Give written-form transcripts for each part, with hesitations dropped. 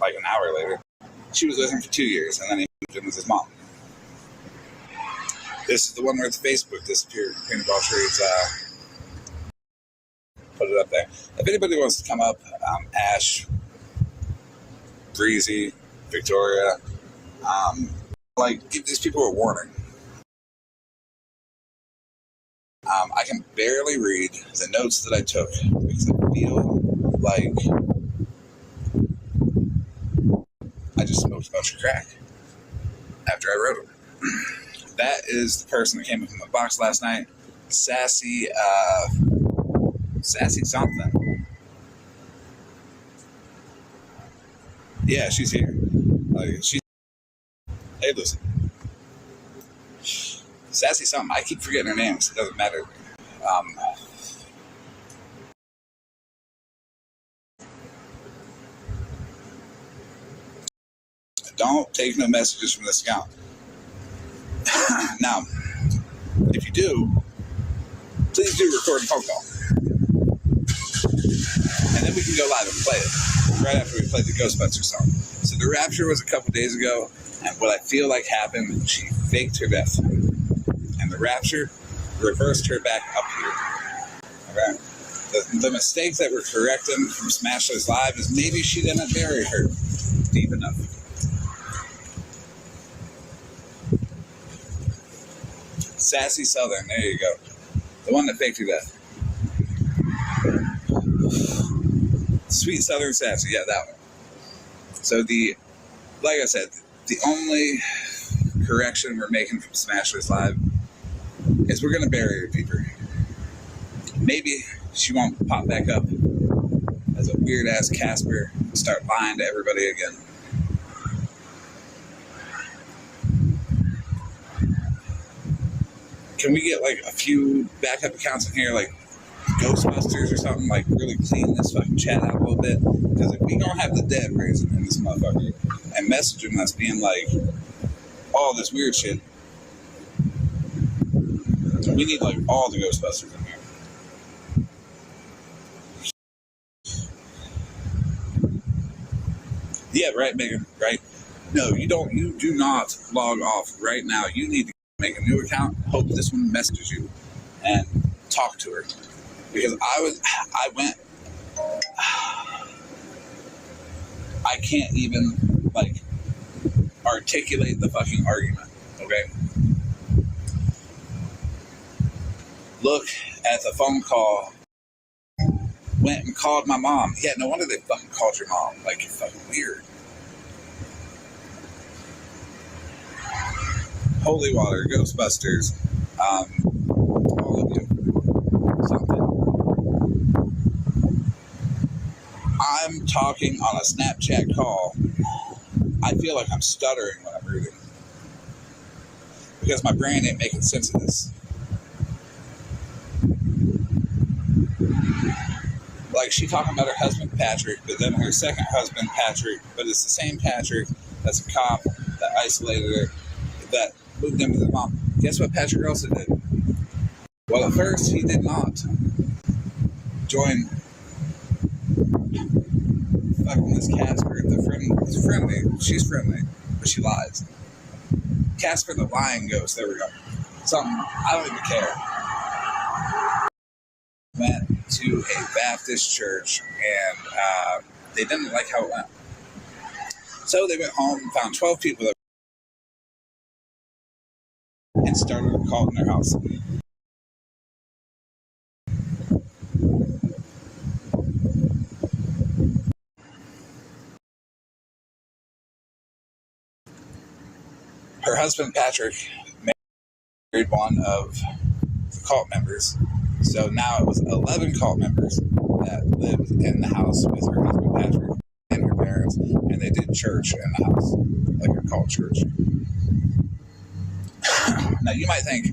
like an hour later. She was with him for 2 years, and then he moved in with his mom. This is the one where the Facebook disappeared. Paintball Trades put it up there. If anybody wants to come up, Ash, Breezy, Victoria, give these people a warning. I can barely read the notes that I took because I feel like I just smoked a bunch of crack after I wrote them. That is the person that came up in the box last night. Sassy something. Yeah, she's here. Hey, listen. Sassy something. I keep forgetting her name, so it doesn't matter. Don't take no messages from this account. Now, if you do, please do record a phone call. And then we can go live and play it right after we play the Ghostbusters song. So the rapture was a couple days ago, and what I feel like happened, she faked her death. And the rapture reversed her back up here. Okay? The mistake that we're correcting from Smashless Live is maybe she didn't bury her deep enough. Sassy Southern, there you go. The one that faked her death. Sweet Southern Sassy, yeah, that one. So like I said, the only correction we're making from Smashless Live is we're going to bury her deeper. Maybe she won't pop back up as a weird-ass Casper and start lying to everybody again. Can we get a few backup accounts in here, like Ghostbusters or something, really clean this fucking chat out a little bit? Because if we don't have the dead raising in this motherfucker and messaging us being all this weird shit, we need all the Ghostbusters in here. Yeah, right, Megan, right? No, you don't. You do not log off right now. You need to make a new account. Hope this one messages you and talk to her, because I can't even articulate the fucking argument. Okay, look at the phone call. Went and called my mom. Yeah, no wonder they fucking called your mom. You're fucking weird. Holy water, Ghostbusters, all of you, something. I'm talking on a Snapchat call. I feel like I'm stuttering when I'm reading, because my brain ain't making sense of this. She talking about her husband, Patrick, but then her second husband, Patrick, but it's the same Patrick that's a cop that isolated her, that moved in with his mom. Guess what Patrick also did? Well, at first, he did not join fucking this Casper, the friendly. She's friendly, but she lies. Casper the lying ghost, there we go. Something, I don't even care. Went to a Baptist church, and they didn't like how it went. So they went home and found 12 people that and started a cult in their house. Her husband, Patrick, married one of the cult members. So now it was 11 cult members that lived in the house with her husband, Patrick, and her parents, and they did church in the house, like a cult church. Now, you might think,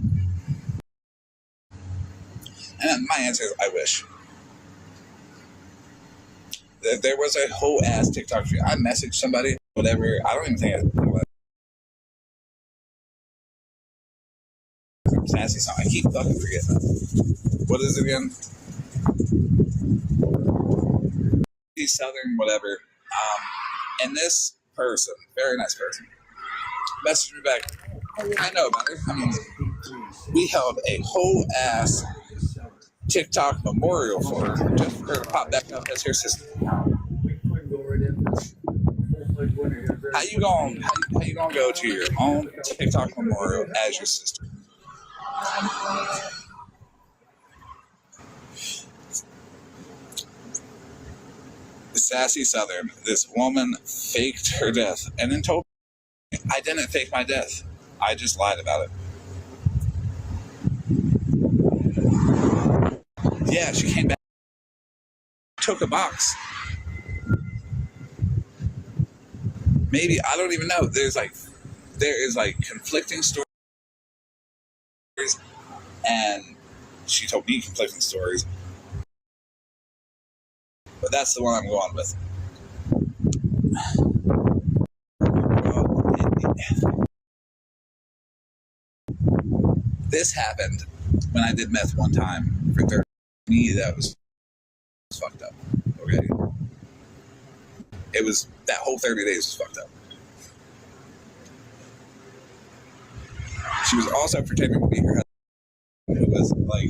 and my answer is, I wish. There was a whole ass TikTok video. I messaged somebody, whatever. I don't even think Sassy song. I keep fucking forgetting that. What is it again? Southern, whatever. And this person, very nice person, messaged me back. I know about her. I mean, we held a whole ass TikTok memorial for her, just for her to pop back up as her sister. How you gonna go to your own TikTok memorial as your sister? The sassy Southern, this woman faked her death and then told me I didn't fake my death. I just lied about it. Yeah, she came back, took a box. Maybe, I don't even know. There is like conflicting stories, and she told me conflicting stories. But that's the one I'm going with. This happened when I did meth one time for 30 me. That was fucked up. Okay, it was that whole 30 days was fucked up. She was also pretending to be her husband, who was like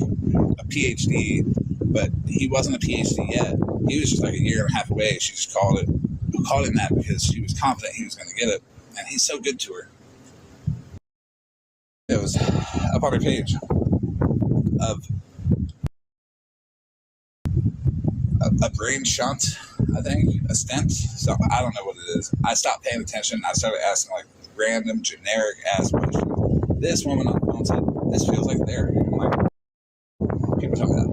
a PhD, but he wasn't a PhD yet. He was just like a year and a half away. She just called him that because she was confident he was going to get it, and he's so good to her. It was up on her page of a brain shunt, I think, a stent. So I don't know what it is. I stopped paying attention. I started asking like random, generic ass questions. This woman on the phone said, "This feels like therapy." I'm like, people tell me that.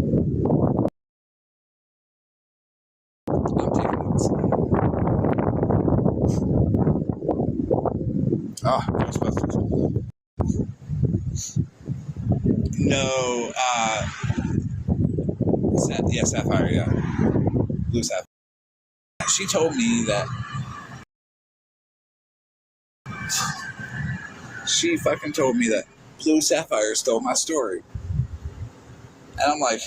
I'm taking notes. Oh, Ghostbusters. No, Sapphire, yeah. Blue Sapphire. She told me that she fucking told me that Blue Sapphire stole my story. And I'm like,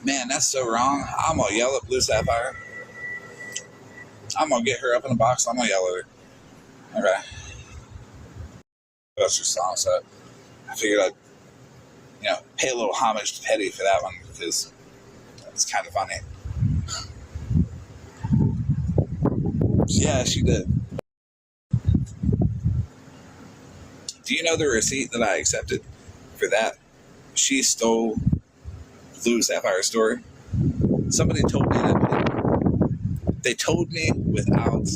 man, that's so wrong. I'm gonna yell at Blue Sapphire. I'm gonna get her up in a box. I'm gonna yell at her. Okay. That's your song, so I figured I'd, pay a little homage to Petty for that one because it's kind of funny. Yeah, she did. Do you know the receipt that I accepted for that? She stole Blue Sapphire's story. Somebody told me that. They told me without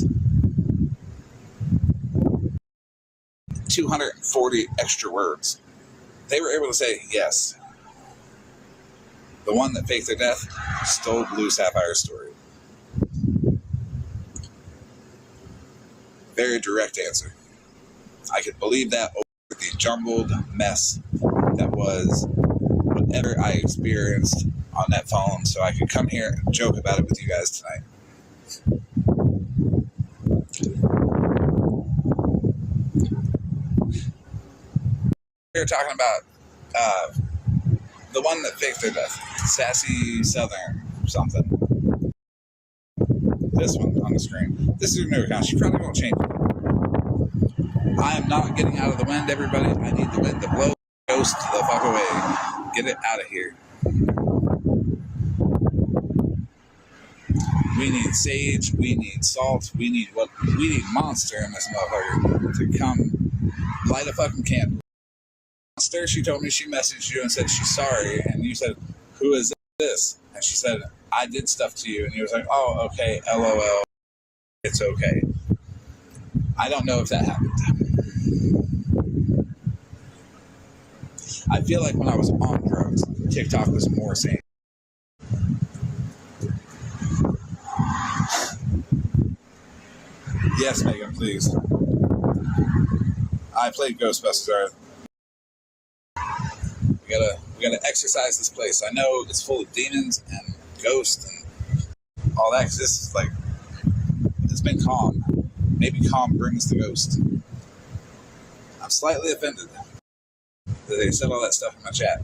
240 extra words. They were able to say, yes, the one that faked their death stole Blue Sapphire's story. Very direct answer. I could believe that over the jumbled mess that was whatever I experienced on that phone, so I could come here and joke about it with you guys tonight. We were talking about the one that faked their death, Sassy Southern something. This one on the screen. This is her new account. She probably won't change it. I am not getting out of the wind, everybody. I need the wind to blow the ghost the fuck away. Get it out of here. We need sage. We need salt. We need Monster in this motherfucker to come light a fucking candle. Monster, she told me she messaged you and said she's sorry, and you said, "Who is this?" And she said, "I did stuff to you," and you was like, "Oh, okay, LOL, it's okay." I don't know if that happened. I feel like when I was on drugs, TikTok was more sane. Yes, Megan, please. I played Ghostbusters. We gotta exercise this place. I know it's full of demons and ghosts and all that, because this is like, it's been calm. Maybe calm brings the ghost. I'm slightly offended that they said all that stuff in my chat.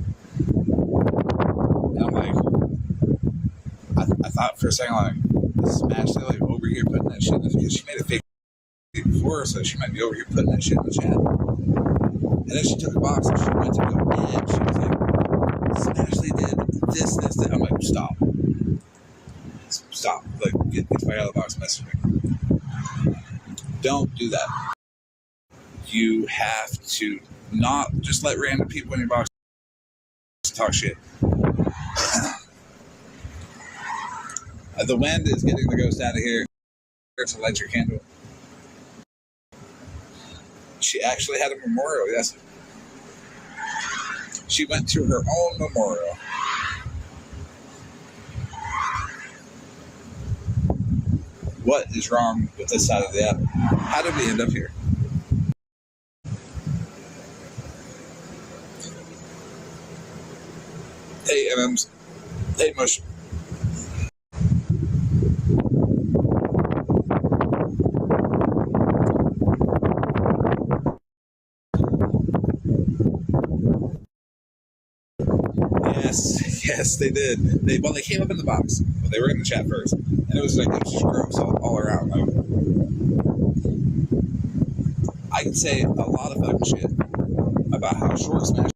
And I'm like, I thought for a second, like, this is Ashley like over here putting that shit in because she made a fake people before, so she might be over here putting that shit in the chat. And then she took the box and she went to go, and she was like, Smashley did this. I'm like, stop. Like, get the fuck out of the box and message me. Don't do that. You have to not just let random people in your box talk shit. The wind is getting the ghost out of here. To light your candle. She actually had a memorial, yes. She went to her own memorial. What is wrong with this side of the app? How did we end up here? Hey, MMs. Hey, Mush. Yes, they did. They came up in the box. They were in the chat first, and it was just gross all around. Like, I can say a lot of fucking shit about how short Smash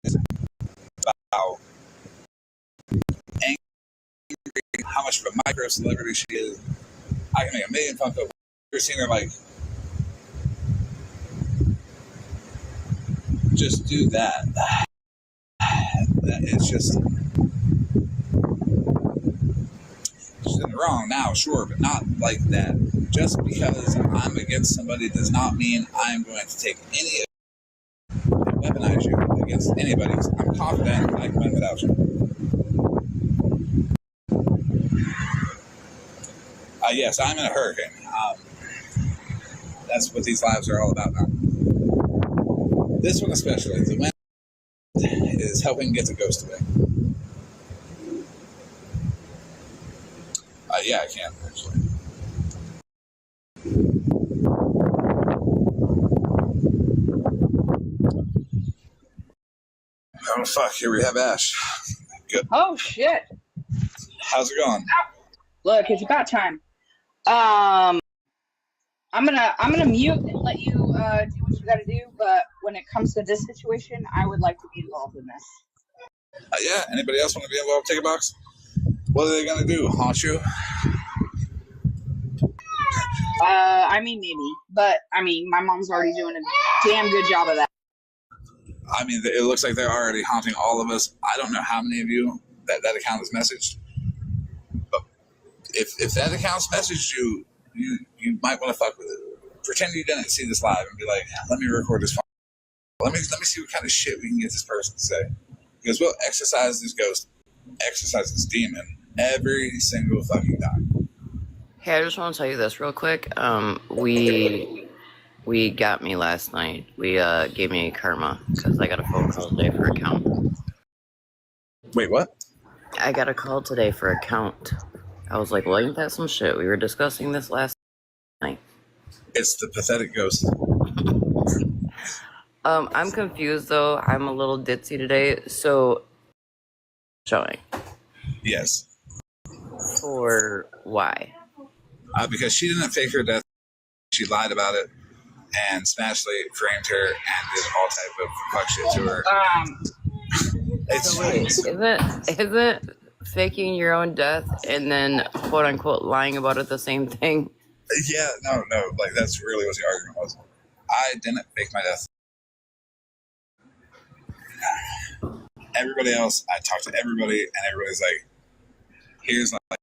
is, about how angry, how much of a micro celebrity she is. I can make a million fun of. You're seeing her like, just do that. It's just she's in the wrong now, sure, but not like that. Just because I'm against somebody does not mean I'm going to take any and weaponize you against anybody. I'm confident I can win without you. Yes, I'm in a hurricane. That's what these lives are all about now. This one especially, the wind is helping get the ghost away. Yeah, I can, actually. Oh, fuck, here we have Ash. Good. Oh, shit. How's it going? Look, it's about time. I'm gonna mute and let you do what you gotta do, but when it comes to this situation, I would like to be involved in this. Yeah, anybody else want to be involved? Take a box. What are they gonna do? Haunt you? I mean, maybe, but I mean, my mom's already doing a damn good job of that. I mean, it looks like they're already haunting all of us. I don't know how many of you that account is messaged, but if that account's messaged you, you might want to fuck with it. Pretend you didn't see this live and be like, let me record this. Let me see what kind of shit we can get this person to say, because we'll exercise this ghost, exercise this demon every single fucking time. Hey, I just want to tell you this real quick. We got me last night. We gave me karma because I got a phone call today for account. Wait, what? I got a call today for account. I was like, well, ain't that some shit? We were discussing this last night. It's the pathetic ghost. I'm confused though. I'm a little ditzy today. So, showing. Yes. For why? Because she didn't fake her death. She lied about it, and Smashley framed her and did all type of fuck shit to her. So wait, isn't faking your own death and then quote unquote lying about it the same thing? Yeah, no, like that's really what the argument was. I didn't fake my death. Everybody else, I talked to everybody, and everybody's like, here's like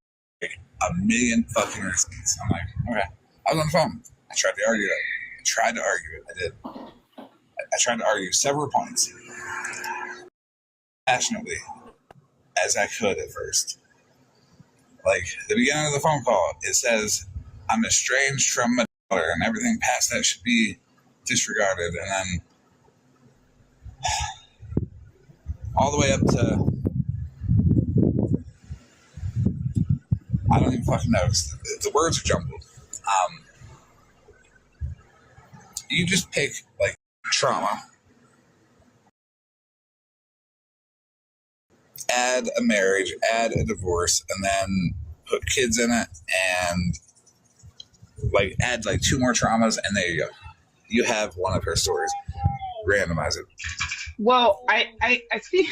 a million fucking reasons. I'm like, okay. I was on the phone. I tried to argue it. I did. I tried to argue several points passionately as I could at first. Like, the beginning of the phone call, it says, I'm estranged from my daughter, and everything past that should be disregarded. And then all the way up to, I don't even fucking know, the words are jumbled. You just pick, like, trauma, add a marriage, add a divorce, and then put kids in it, and like add like 2 more traumas, and there you go. You have one of her stories. Randomize it. Well, I think,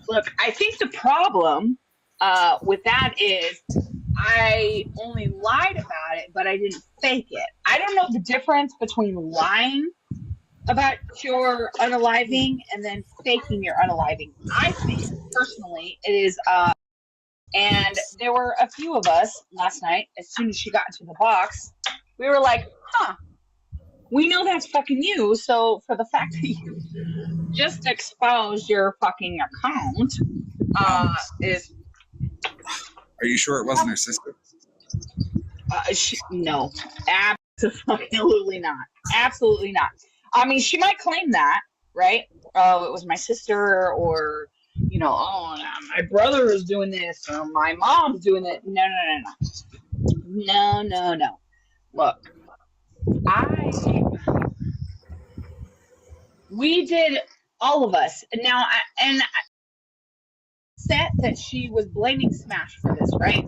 look, I think the problem with that is I only lied about it, but I didn't fake it. I don't know the difference between lying about your unaliving and then faking your unaliving. I think personally it is, and there were a few of us last night. As soon as she got into the box, we were like, "Huh, we know that's fucking you." So for the fact that you just exposed your fucking account, is. Are you sure it wasn't her sister? No, absolutely not. Absolutely not. I mean, she might claim that, right? Oh, it was my sister, or, you know, oh, my brother is doing this, or my mom's doing it. No, no, no, no. No, no, no. Look, we did, all of us. Now, and set that she was blaming Smash for this, right?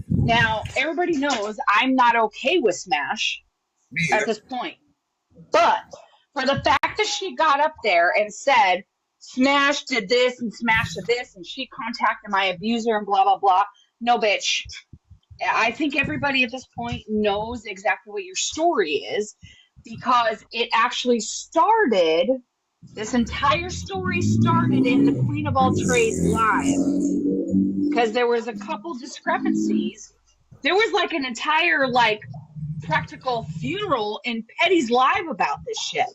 Now, everybody knows I'm not okay with Smash at this point. But for the fact that she got up there and said, Smash did this and Smash did this, and she contacted my abuser and blah, blah, blah. No, bitch. I think everybody at this point knows exactly what your story is, because it actually started, this entire story started in the Queen of All Trades live. Because there was a couple discrepancies. There was like an entire like practical funeral in Petty's live about this shit,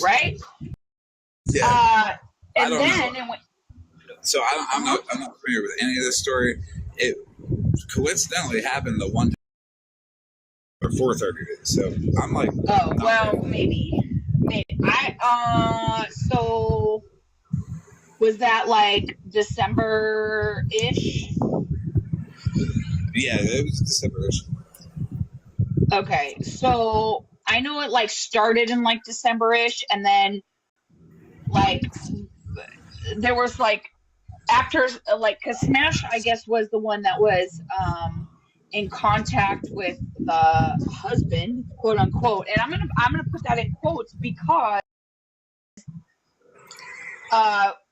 right? Yeah. And then it went. So I'm not familiar with any of this story. It coincidentally happened the one or 4:30 days. So I'm like, oh well, maybe. So was that like December-ish? Yeah, it was December-ish. Okay, so I know it like started in like December-ish, and then like there was like after like, because Smash I guess was the one that was in contact with the husband, quote unquote, and I'm gonna put that in quotes because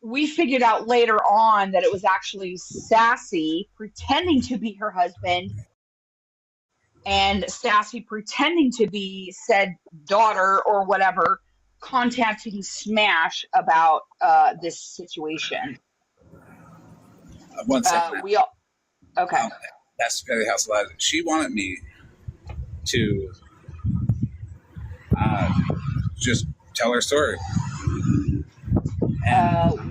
we figured out later on that it was actually Sassy pretending to be her husband, and Sassy pretending to be said daughter or whatever, contacting Smash about this situation. 1 second. Okay. That's Petty House Live. She wanted me to just tell her story.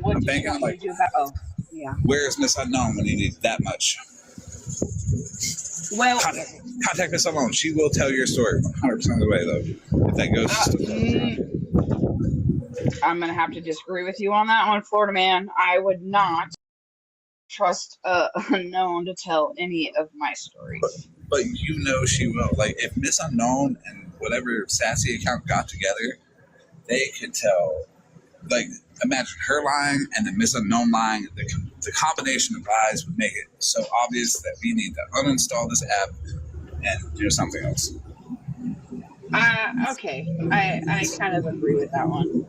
What did you want me to do about? Oh, yeah. Where's Miss Unknown when you need that much? Well, contact Miss Unknown. She will tell your story 100% of the way, though. If that goes, I'm gonna have to disagree with you on that one, Florida man. I would not trust Unknown to tell any of my stories. But you know she will. Like, if Miss Unknown and whatever Sassy account got together, they could tell. Like, imagine her lying and then Miss Unknown lying. The combination of lies would make it so obvious that we need to uninstall this app and do something else. Okay. I kind of agree with that one.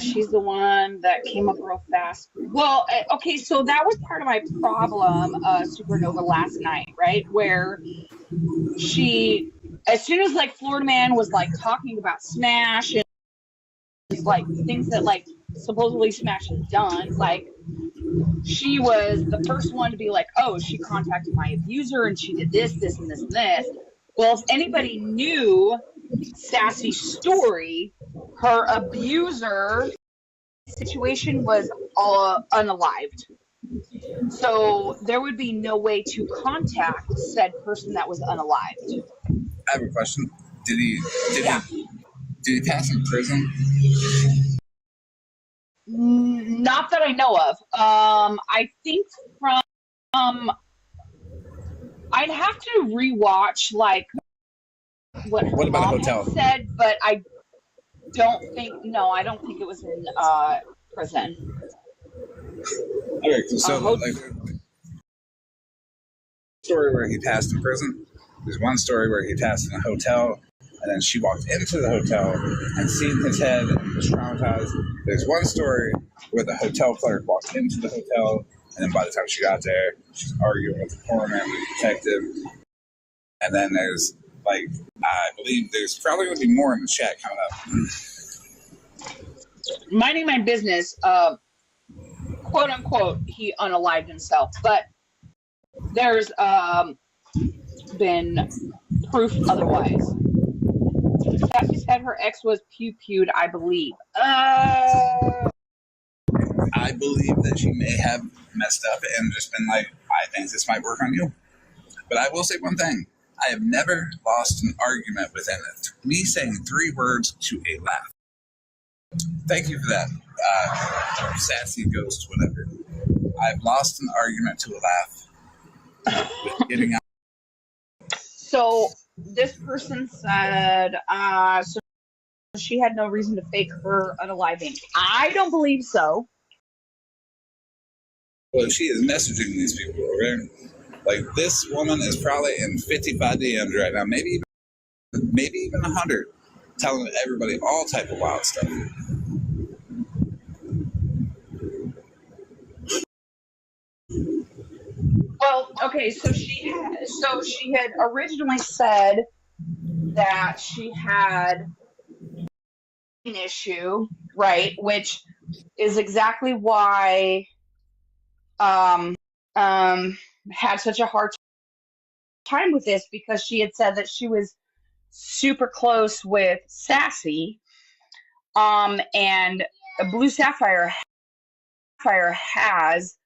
She's the one that came up real fast. Well, okay, so that was part of my problem, Supernova, last night, right? Where she, as soon as like Florida Man was like talking about Smash and like things that like supposedly Smash has done, like she was the first one to be like, oh, she contacted my abuser and she did this, this, and this, and this. Well, if anybody knew Sassy's story, her abuser situation was all unalived. So there would be no way to contact said person that was unalived. I have a question. Did he pass in prison? Not that I know of. I think from I'd have to rewatch like what her about mom the hotel said, but I don't think it was in prison. Okay, so story where he passed in prison. There's one story where he passed in a hotel, and then she walked into the hotel and seen his head and was traumatized. There's one story where the hotel clerk walked into the hotel, and then by the time she got there, she's arguing with the coroner and the detective. And then there's, like, I believe there's probably going to be more in the chat coming up. Minding my business, quote unquote, he unalived himself, but there's been proof otherwise. Sassy said her ex was pew-pewed, I believe. I believe that she may have messed up and just been like, I think this might work on you. But I will say one thing. I have never lost an argument within it. Me saying 3 words to a laugh. Thank you for that, sassy ghost, whatever. I've lost an argument to a laugh with getting out. So this person said, so she had no reason to fake her unaliving. I don't believe so. Well, she is messaging these people, okay? Like, this woman is probably in 55 DMs right now, maybe even 100, telling everybody all type of wild stuff. Well, okay, so she had originally said that she had an issue, right? Which is exactly why had such a hard time with this, because she had said that she was super close with Sassy, and Blue Sapphire has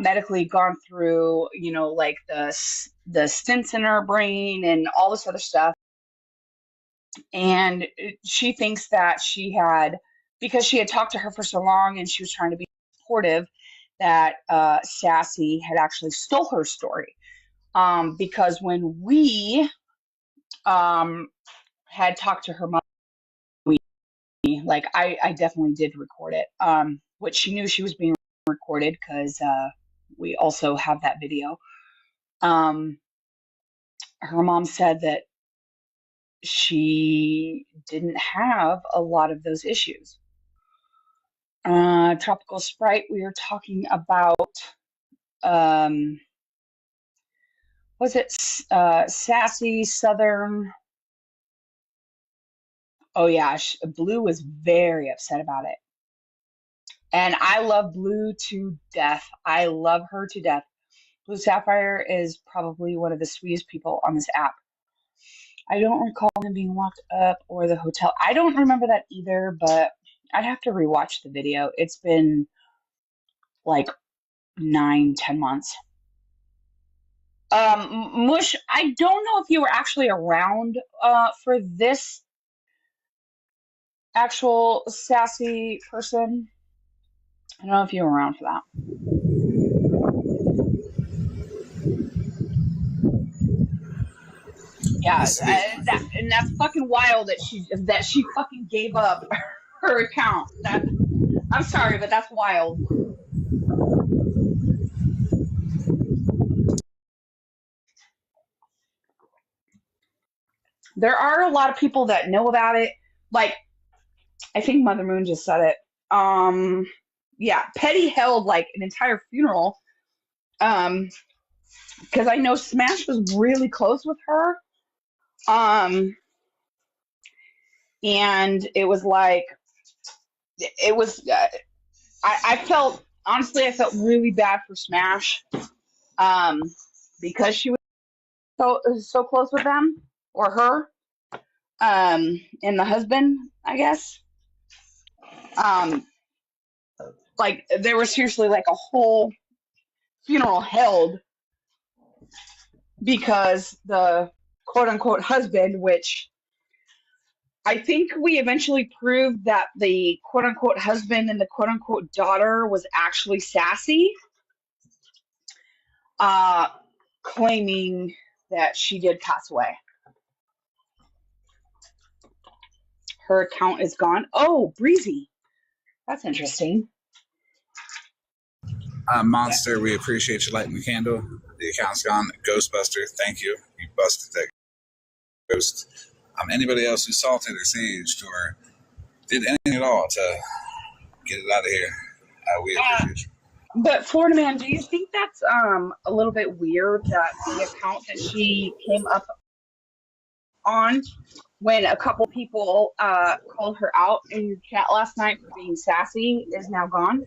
medically gone through, like the stents in her brain and all this other stuff. And she thinks that she had, because she had talked to her for so long and she was trying to be supportive, that Sassy had actually stole her story. Because when we had talked to her mom, I definitely did record it, which she knew she was being recorded because we also have that video. Her mom said that she didn't have a lot of those issues. Tropical Sprite, we were talking about, was it Sassy Southern? Oh yeah, Blue was very upset about it. And I love Blue to death. I love her to death. Blue Sapphire is probably one of the sweetest people on this app. I don't recall him being locked up or the hotel. I don't remember that either, but I'd have to rewatch the video. It's been like 9-10 months. Mush, I don't know if you were actually around for this actual Sassy person. I don't know if you were around for that. Yeah, and that's fucking wild that she fucking gave up her account. I'm sorry, but that's wild. There are a lot of people that know about it. Like, I think Mother Moon just said it. Yeah, Petty held like an entire funeral. Because I know Smash was really close with her. And it was like, I felt, honestly, I felt really bad for Smash, because she was so close with them, or her, and the husband, I guess. Like, there was seriously like a whole funeral held because the quote unquote husband, which I think we eventually proved that the quote unquote husband and the quote unquote daughter was actually Sassy, claiming that she did pass away. Her account is gone. Oh, Breezy. That's interesting. Monster, we appreciate you lighting the candle. The account's gone. Ghostbuster, thank you. You busted that ghost. Anybody else who salted or saged or did anything at all to get it out of here, we appreciate you. But Florida Man, do you think that's a little bit weird that the account that she came up on when a couple people called her out in your chat last night for being sassy is now gone?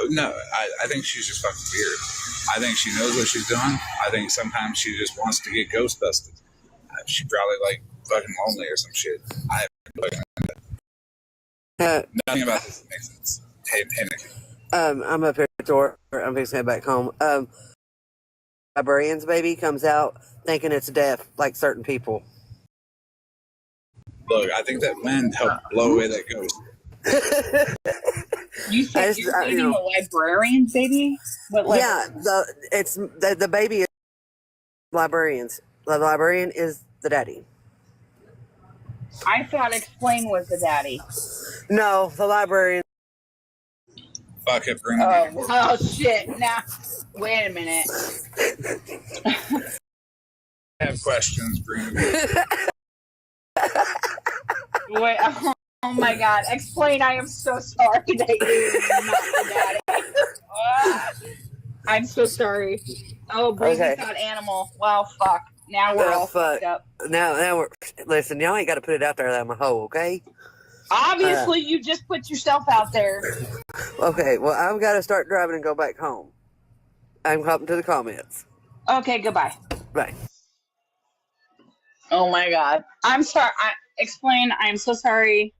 No, I think she's just fucking weird. I think she knows what she's doing. I think sometimes she just wants to get ghost busted. She probably like fucking lonely or some shit. I have no idea. Nothing about this makes sense. Hey, Nick. I'm up here at the door. I'm fixing to head back home. Librarian's baby comes out thinking it's deaf, like certain people. Look, I think that wind helped blow away that ghost. You said you're dating a librarian's baby? What librarian? Yeah, the baby is librarians. The librarian is the daddy. I thought Explain was the daddy. No, the librarian. Fuck it, bring Oh shit! Now, wait a minute. I have questions, bring Wait, oh my God! Explain. I am so sorry that you're not the daddy. I'm so sorry. Oh, Breezy thought animal. Well, fuck. Now we're all fucked up. Now we're listen. Y'all ain't got to put it out there that I'm a hoe, okay? Obviously, you just put yourself out there. Okay, well, I've got to start driving and go back home. I'm hopping to the comments. Okay, goodbye. Bye. Oh my God. I'm sorry. Explain. I'm so sorry.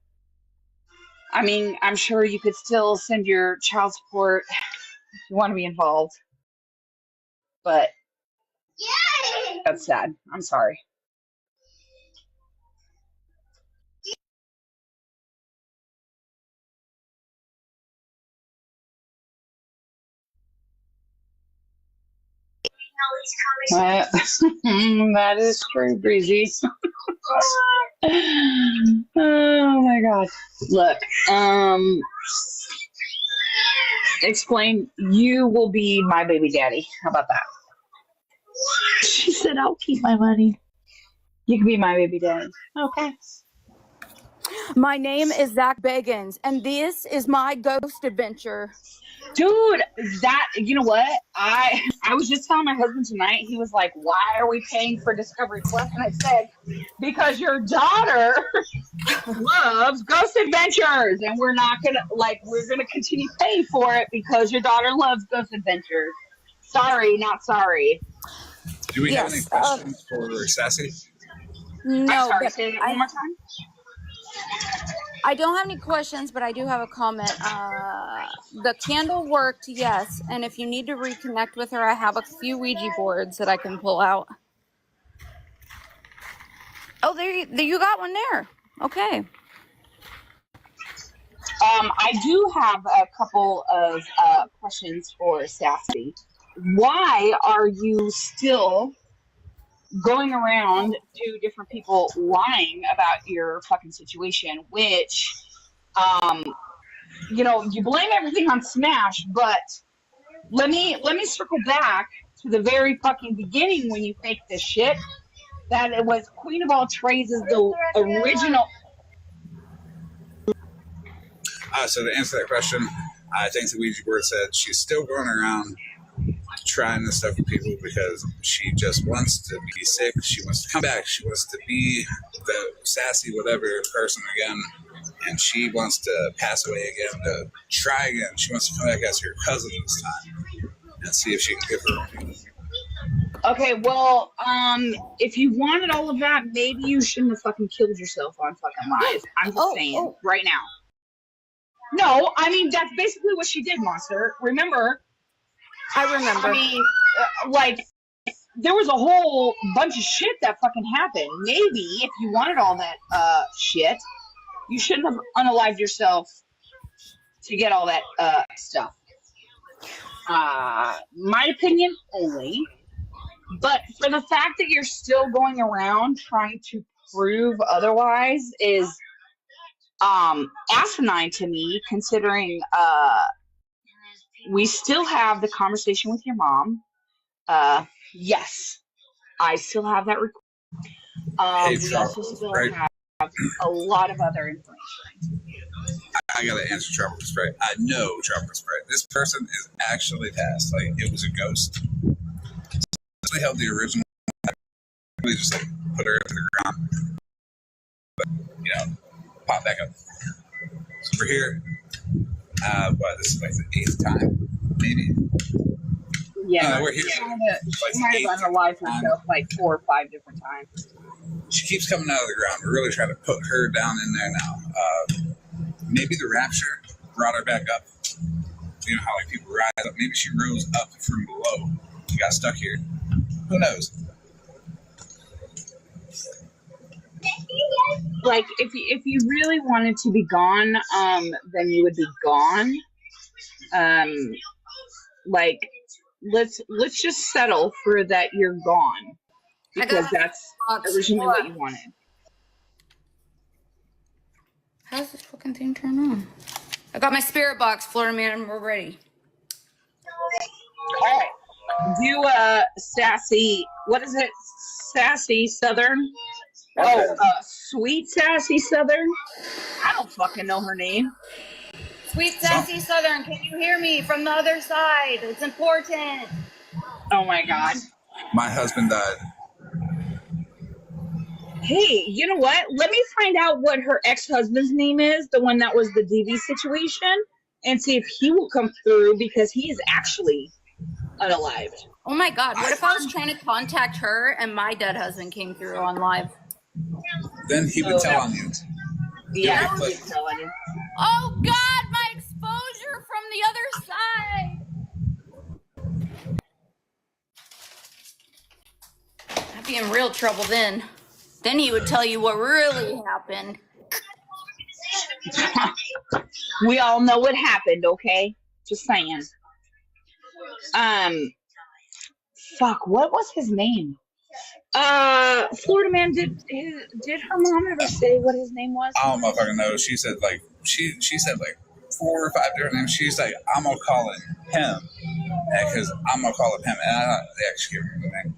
I mean, I'm sure you could still send your child support if you want to be involved. But that's sad. I'm sorry. That is true, Breezy. Oh my God. Look, Explain, you will be my baby daddy. How about that? She said, I'll keep my money. You can be my baby daddy. Okay. My name is Zach Bagans, and this is my ghost adventure. Dude, you know what? I was just telling my husband tonight, he was like, why are we paying for Discovery Plus? And I said, because your daughter loves Ghost Adventures, and we're going to continue paying for it because your daughter loves Ghost Adventures. Sorry, not sorry. Do we have any questions for Sassy? No, I'm sorry, say it one more time. I don't have any questions, but I do have a comment. The candle worked, yes, and if you need to reconnect with her, I have a few Ouija boards that I can pull out. Oh, there you got one there. Okay. I do have a couple of questions for Sassy. Why are you still going around to different people lying about your fucking situation, which, you blame everything on Smash, but let me circle back to the very fucking beginning when you faked this shit, that it was Queen of All Trades is the original. So to answer that question, I think the Ouija board said she's still going around trying this stuff with people because she just wants to be sick. She wants to come back. She wants to be the sassy whatever person again, and she wants to pass away again to try again. She wants to come back as her cousin this time and see if she can give her. Okay, well, if you wanted all of that, maybe you shouldn't have fucking killed yourself on fucking live. I'm just saying right now. No, I mean that's basically what she did, Monster. Remember? I remember. I mean, there was a whole bunch of shit that fucking happened. Maybe if you wanted all that shit, you shouldn't have unalived yourself to get all that stuff. My opinion only. But for the fact that you're still going around trying to prove otherwise is asinine to me, considering we still have the conversation with your mom. Yes, I still have that recording. Hey, We Trump, also still right? have a lot of other information. I gotta answer Trump Sprite. I know Trump Sprite. This person is actually passed. Like, it was a ghost. They held the original. They just like put her into the ground, you know, pop back up. So we're here. This is like the 8th time, maybe. Yeah, We're here. she might have unalived herself like 4 or 5 different times. She keeps coming out of the ground. We're really trying to put her down in there now. Maybe the rapture brought her back up. You know how like people rise up. Maybe she rose up from below. She got stuck here. Who knows? Like if you really wanted to be gone, then you would be gone. Like let's just settle for that you're gone because that's originally what you wanted. How's this fucking thing turn on? I got my spirit box, Florida man. We're ready. All right. Do sassy. What is it? Sassy Southern. Oh, sweet sassy Southern. I don't fucking know her name. Sweet sassy Southern, can you hear me from the other side? It's important. Oh my god. My husband died. Hey, you know what? Let me find out what her ex-husband's name is, the one that was the DV situation, and see if he will come through because he is actually unalived. Oh my god, what if I was trying to contact her and my dead husband came through on live? Then he would tell on you. Yeah, I would tell on you. Oh god, my exposure from the other side. I'd be in real trouble then. Then he would tell you what really happened. We all know what happened, okay? Just saying. Fuck, what was his name? Florida man, did her mom ever say what his name was? I don't motherfucking know. She said like she said like 4 or 5 different names. She's like, I'm gonna call him because I'm gonna call him, and I don't actually can't remember the name.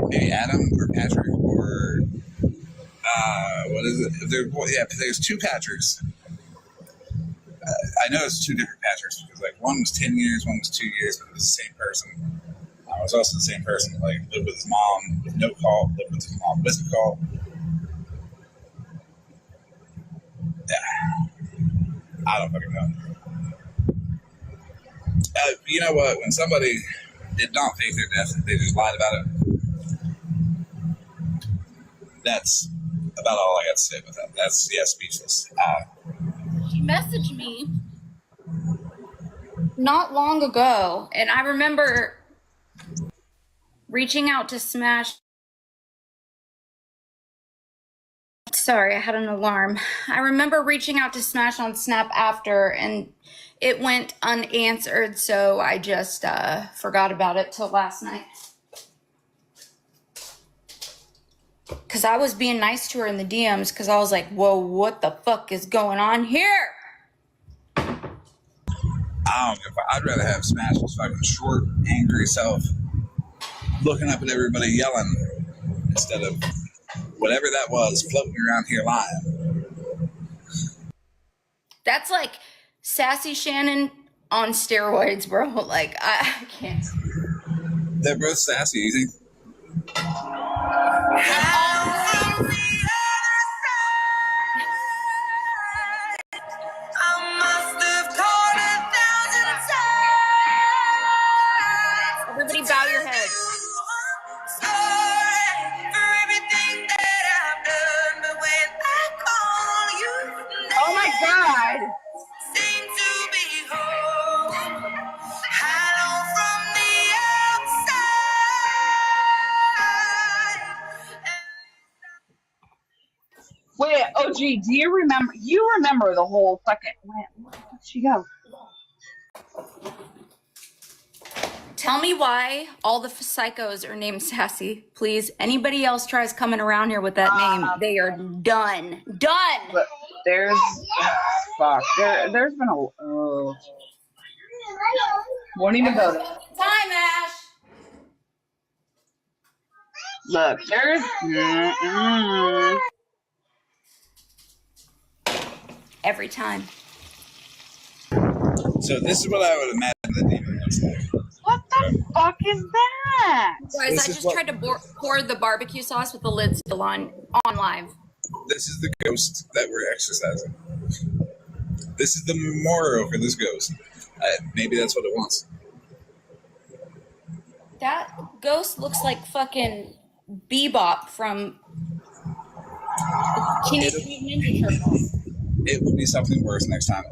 Maybe Adam or Patrick or what is it? There's 2 Patricks. I know it's 2 different Patricks because like one was 10 years, one was 2 years, but it was the same person. It was also the same person that like lived with his mom with no call, lived with his mom with a call. Yeah, I don't fucking know. You know what? When somebody did not fake their death, they just lied about it. That's about all I got to say about that. That's speechless. She messaged me not long ago, and I remember reaching out to Smash. Sorry, I had an alarm. I remember reaching out to Smash on Snap after, and it went unanswered, so I just forgot about it till last night. Because I was being nice to her in the DMs because I was like, whoa, what the fuck is going on here? I don't give a fuck. I'd rather have Smash's fucking short, angry self looking up at everybody yelling instead of whatever that was floating around here lying. That's like sassy Shannon on steroids, bro. Like, I can't. They're both sassy, you think? Everybody bow your head. Oh my god! Wait, OG, do you remember? You remember the whole fucking? Where did she go? Tell me why all the psychos are named Sassy, please. Anybody else tries coming around here with that name, they are done. Done! But there's... fuck. There's been a... Won't even go there. Time, Ash. Look, there's. Every time. So this is what I would imagine the demon looks like. What the fuck is that? Guys, This I is just what- tried to pour the barbecue sauce with the lid still on live. This is the ghost that we're exercising. This is the memorial for this ghost. Maybe that's what it wants. That ghost looks like fucking Bebop from Teenage Mutant Ninja Turtles. It will be something worse next time.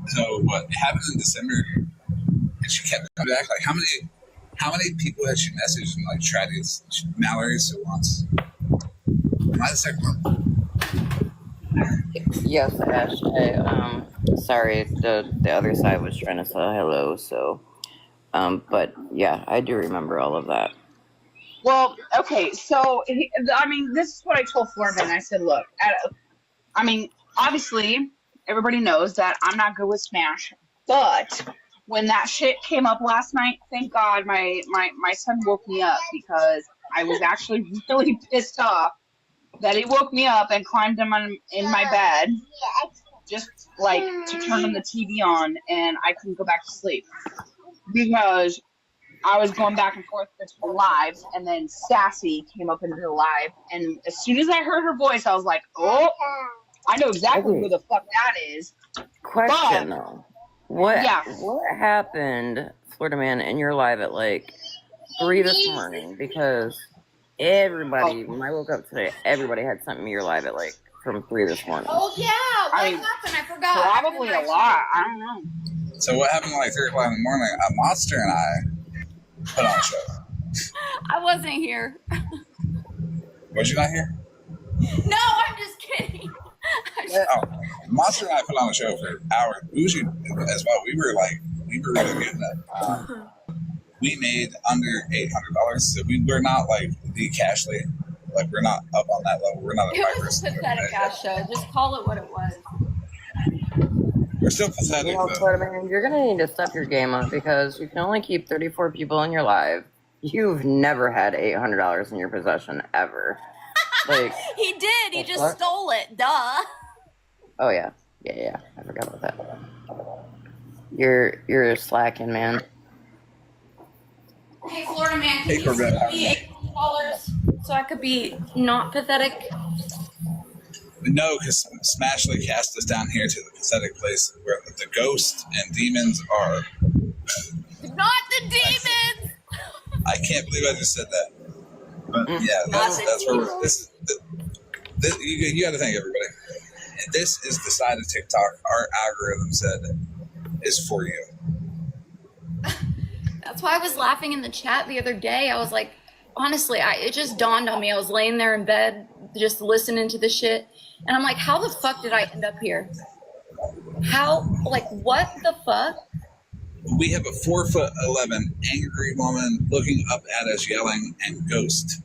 So what? It happened in December, and she kept coming back. Like how many people had she messaged and like tried to Mallory so once? Am I the second one? Yes, Ash. Sorry, the other side was trying to say hello, so. But yeah, I do remember all of that. Well, okay, so I mean, this is what I told Foreman. I said, look, I mean, obviously, everybody knows that I'm not good with Smash, but when that shit came up last night, thank God my son woke me up because I was actually really pissed off that he woke me up and climbed in my bed just like to turn on the TV on, and I couldn't go back to sleep because I was going back and forth between lives, and then Sassy came up into the live, and as soon as I heard her voice, I was like, oh, I know exactly who the fuck that is. Question though. What Yeah. what happened, Florida Man, in your live at like 3 this morning? Because everybody, when I woke up today, everybody had something in your live at like from 3 this morning. Oh yeah, what happened? I forgot. Probably a lot. I don't know. So what happened at like 3 o'clock in the morning? A monster and I put on a show. I wasn't here. Was you not here? No, I'm just kidding. Oh, Monster and I put on a show for hours. Bougie as well. We were really good at that. We made under $800, so we're not like the Cashly. Like we're not up on that level. We're not a It was a pathetic ass show. Just call it what it was. We're still pathetic. You know, though. Florida Man, you're gonna need to step your game up because you can only keep 34 people in your live. You've never had $800 in your possession ever. Like He did. He just fuck? stole it. Duh. Oh yeah. I forgot about that. You're slacking, man. Hey, Florida Man, Hey, can you Corvette. send me $8 so I could be not pathetic? No, because Smashley cast us down here to the pathetic place where the ghosts and demons are. Not the demons. I can't believe I just said that. But yeah, that's where we're. You got to thank everybody. This is the side of TikTok our algorithm said is for you. That's why I was laughing in the chat the other day. I was like, honestly, it just dawned on me. I was laying there in bed just listening to this shit. And I'm like, how the fuck did I end up here? What the fuck? We have a 4'11" angry woman looking up at us, yelling, and ghost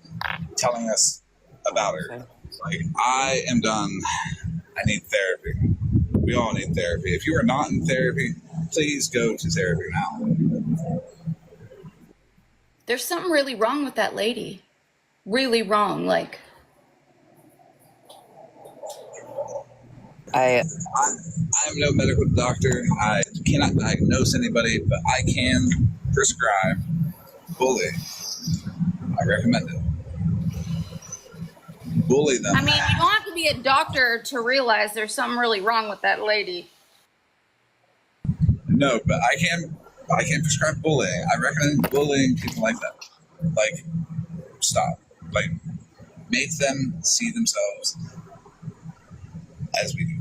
telling us about her. Like, I am done. I need therapy. We all need therapy. If you are not in therapy, please go to therapy now. There's something really wrong with that lady. Really wrong. Like, I'm no medical doctor. I cannot diagnose anybody, but I can prescribe bully. I recommend it. Bully them. I mean, you don't have to be a doctor to realize there's something really wrong with that lady. No, but I can prescribe bullying. I recommend bullying people like that. Like, stop. Like, make them see themselves as we do.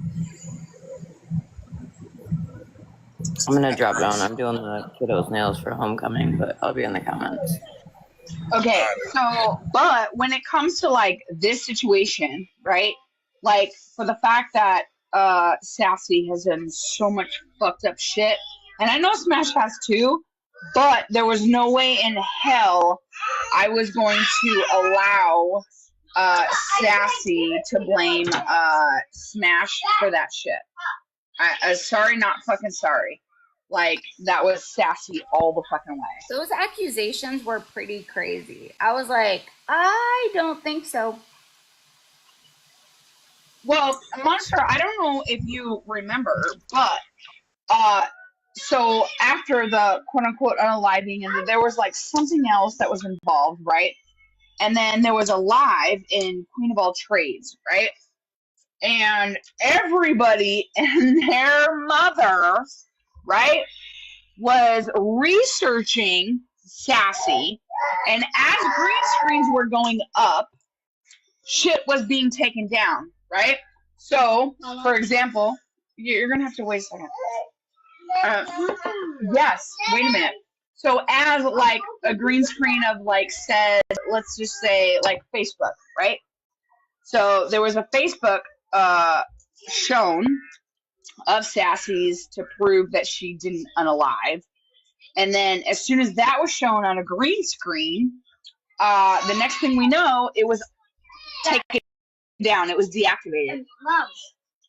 I'm gonna drop down. I'm doing the kiddos' nails for homecoming, but I'll be in the comments. Okay, so, but when it comes to like this situation, right? Like for the fact that Sassy has done so much fucked up shit, and I know Smash has too, but there was no way in hell I was going to allow Sassy to blame Smash for that shit. Sorry, not fucking sorry. like that was sassy all the fucking way. Those accusations were pretty crazy. I was like, I don't think so. Well, Monster, I don't know if you remember, but so after the quote unquote unaliving, and there was like something else that was involved, right? And then there was a live in Queen of All Trades, right? And everybody and their mother, right, was researching Sassy. And as green screens were going up, shit was being taken down, right? So, for example, you're going to have to wait a second. Yes, wait a minute. So as like a green screen of like said, let's just say like Facebook, right? So there was a Facebook shown of Sassy's to prove that she didn't unalive. And then as soon as that was shown on a green screen, the next thing we know, it was taken down. It was deactivated.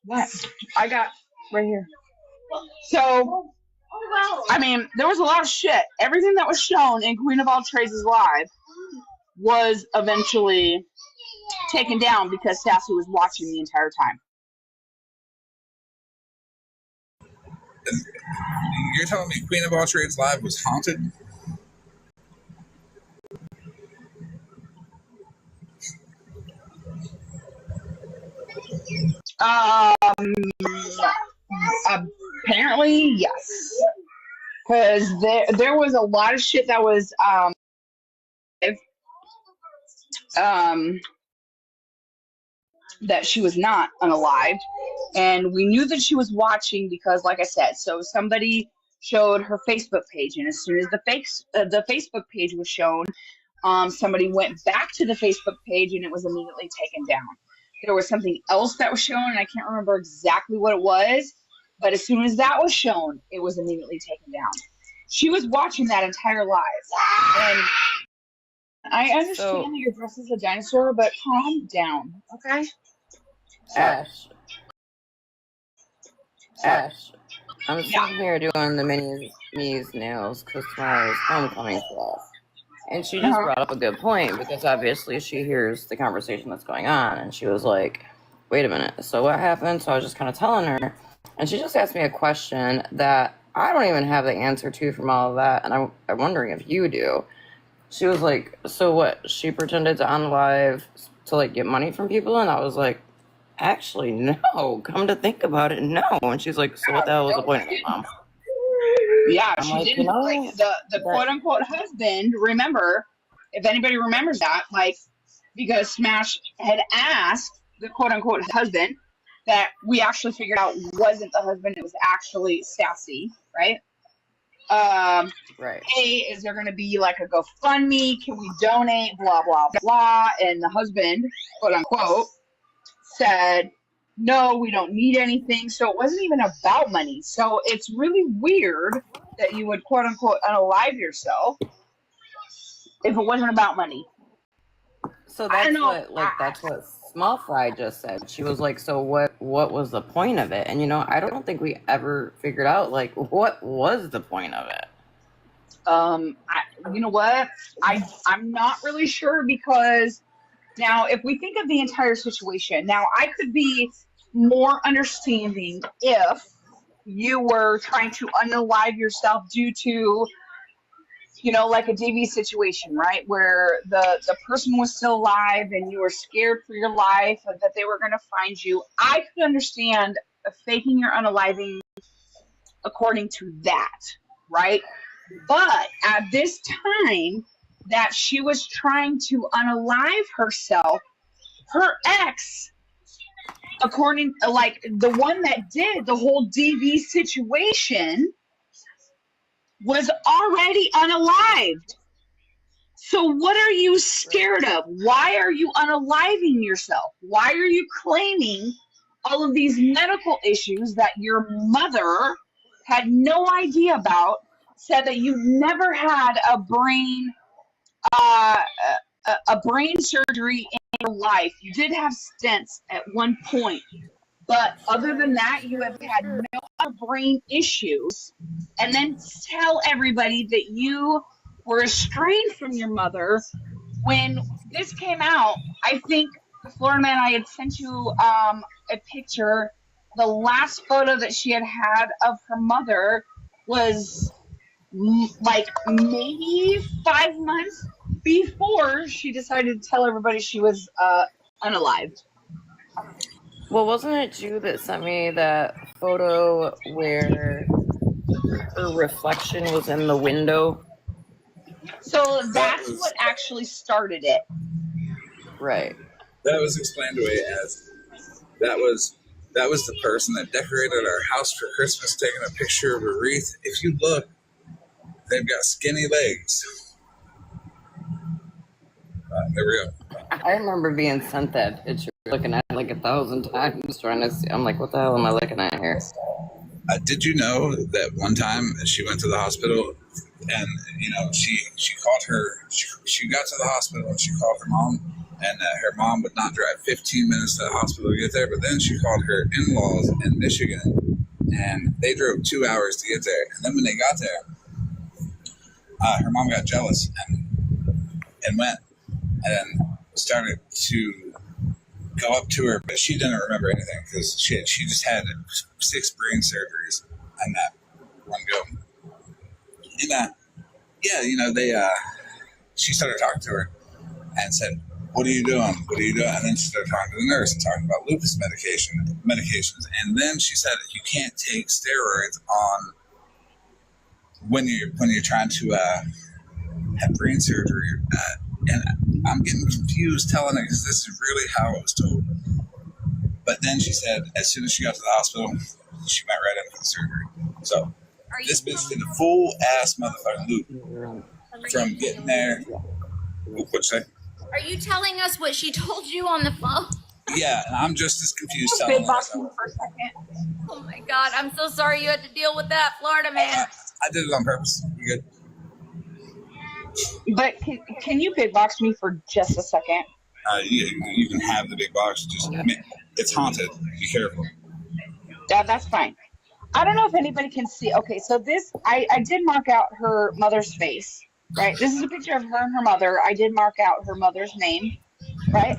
What? I got right here. So, I mean, there was a lot of shit. Everything that was shown in Queen of All Trades' live was eventually taken down because Sassy was watching the entire time. You're telling me Queen of All Trades Live was haunted? Apparently, yes. Because there was a lot of shit that was that she was not unalived, and we knew that she was watching because, like I said, so somebody showed her Facebook page, and as soon as the Facebook page was shown, somebody went back to the Facebook page, and it was immediately taken down. There was something else that was shown, and I can't remember exactly what it was, but as soon as that was shown, it was immediately taken down. She was watching that entire live, and I understand that you're dressed as a dinosaur, but calm down, okay? Ash, I'm sitting here doing the mini-me's nails because tomorrow is homecoming for us. And she just brought up a good point because obviously she hears the conversation that's going on. And she was like, wait a minute, so what happened? So I was just kind of telling her. And she just asked me a question that I don't even have the answer to from all of that. And I'm wondering if you do. She was like, so what? She pretended to unalive to like get money from people? And I was like, actually, no. Come to think about it, no. And she's like, so what the hell was the point of it, Mom? Yeah, she like, didn't. Like the quote unquote husband, remember, if anybody remembers that, like, because Smash had asked the quote unquote husband that we actually figured out wasn't the husband, it was actually Sassy, right? Right. Hey, is there going to be like a GoFundMe? Can we donate? Blah, blah, blah. And the husband, quote unquote, said, no, we don't need anything. So it wasn't even about money. So it's really weird that you would quote unquote unalive yourself if it wasn't about money. So that's what, like, that's what Small Fry just said. She was like, so what was the point of it? And, you know, I don't think we ever figured out, like, what was the point of it? You know what? I'm not really sure because now if we think of the entire situation, now I could be more understanding if you were trying to unalive yourself due to, you know, like a DV situation, right? Where the person was still alive and you were scared for your life and that they were going to find you. I could understand faking your unaliving according to that, right? But at this time that she was trying to unalive herself, her ex, according, like the one that did the whole DV situation, was already unalived. So what are you scared of? Why are you unaliving yourself? Why are you claiming all of these medical issues that your mother had no idea about, said that you never had a brain surgery in your life. You did have stents at one point, But other than that, you have had no other brain issues. And then tell everybody that you were estranged from your mother. When this came out, I think, Florida Man, I had sent you a picture. The last photo that she had of her mother was like maybe 5 months before she decided to tell everybody she was unalived. Well, wasn't it you that sent me that photo where her reflection was in the window? So that's what actually started it. Right. That was explained away as that was the person that decorated our house for Christmas, taking a picture of a wreath. If you look, they've got skinny legs. There we go. I remember being sent that picture, looking at it like 1,000 times, trying to see. I'm like, what the hell am I looking at here? Did you know that one time she went to the hospital and, she called she got to the hospital and she called her mom, and her mom would not drive 15 minutes to the hospital to get there, but then she called her in-laws in Michigan and they drove 2 hours to get there. And then when they got there, her mom got jealous and went and started to go up to her, but she didn't remember anything because she just had 6 brain surgeries on that one go. And she started talking to her and said, "What are you doing? What are you doing?" And then she started talking to the nurse and talking about lupus medications. And then she said that you can't take steroids on when you're trying to have brain surgery. And I'm getting confused telling her because this is really how it was told. But then she said as soon as she got to the hospital, she went right in for the surgery. So this bitch did a full ass motherfucking loop from getting there. What'd you say? Are you telling us what she told you on the phone? Yeah, and I'm just as confused telling her. For a second. Oh my God, I'm so sorry you had to deal with that, Florida Man. I did it on purpose. You good? But can you big box me for just a second? You can have the big box. Just it's haunted. Be careful. Yeah, that's fine. I don't know if anybody can see. Okay, so this, I did mark out her mother's face, right? This is a picture of her and her mother. I did mark out her mother's name, right?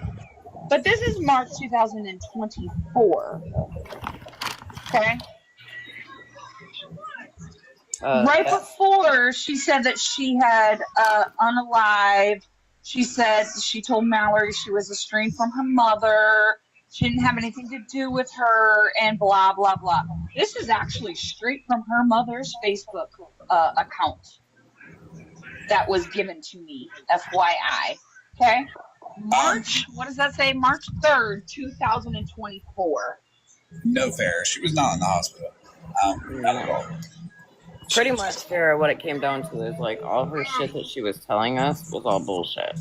But this is March 2024. Okay? Right before she said that she had unalived, she told Mallory she was estranged from her mother. She didn't have anything to do with her, and blah, blah, blah. This is actually straight from her mother's Facebook account that was given to me, FYI. Okay? What does that say? March 3rd, 2024. No fair. She was not in the hospital. Not at all. Pretty much, Sarah, what it came down to is like all her shit that she was telling us was all bullshit.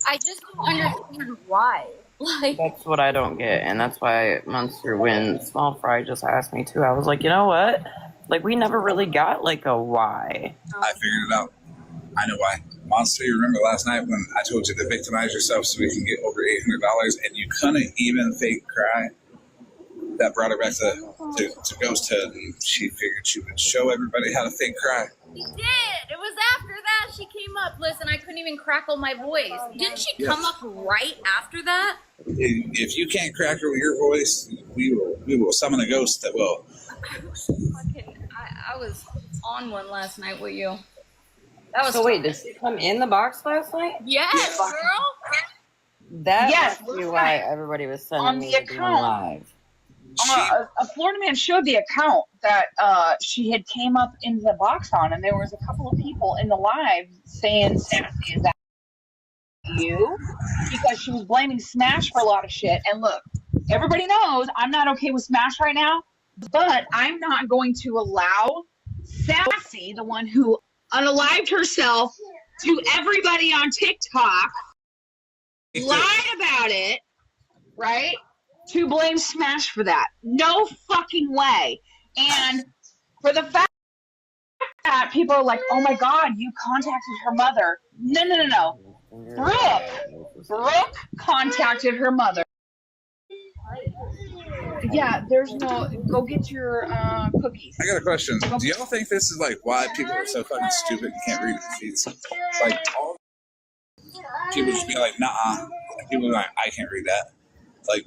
I just don't understand why. Like, that's what I don't get, and that's why Monster, when Small Fry just asked me too, I was like, you know what? Like, we never really got like a why. I figured it out. I know why. Monster, you remember last night when I told you to victimize yourself so we can get over $800 and you couldn't even fake cry? That brought her back to Ghosthood, and she figured she would show everybody how to fake cry. she did. It was after that she came up. Listen, I couldn't even crackle my voice. Didn't she come up right after that? If you can't crackle your voice, we will summon a ghost that will. I was on one last night with you. That was so wait, did she come in the box last night? Yes, girl. That Yes, must be why everybody was sending on me the to do account. live. A Florida Man showed the account that she had came up in the box on, and there was a couple of people in the live saying, "Sassy, is that you?" Because she was blaming Smash for a lot of shit. And look, everybody knows I'm not okay with Smash right now, but I'm not going to allow Sassy, the one who unalived herself, to everybody on TikTok, lied about it, right? To blame Smash for that. No fucking way. And for the fact that people are like, oh my God, you contacted her mother. No. Brooke contacted her mother. Yeah, there's no. Go get your cookies. I got a question. Do y'all think this is like why people are so fucking stupid and can't read receipts? Like all people just be like, nah. And people are like, I can't read that. Like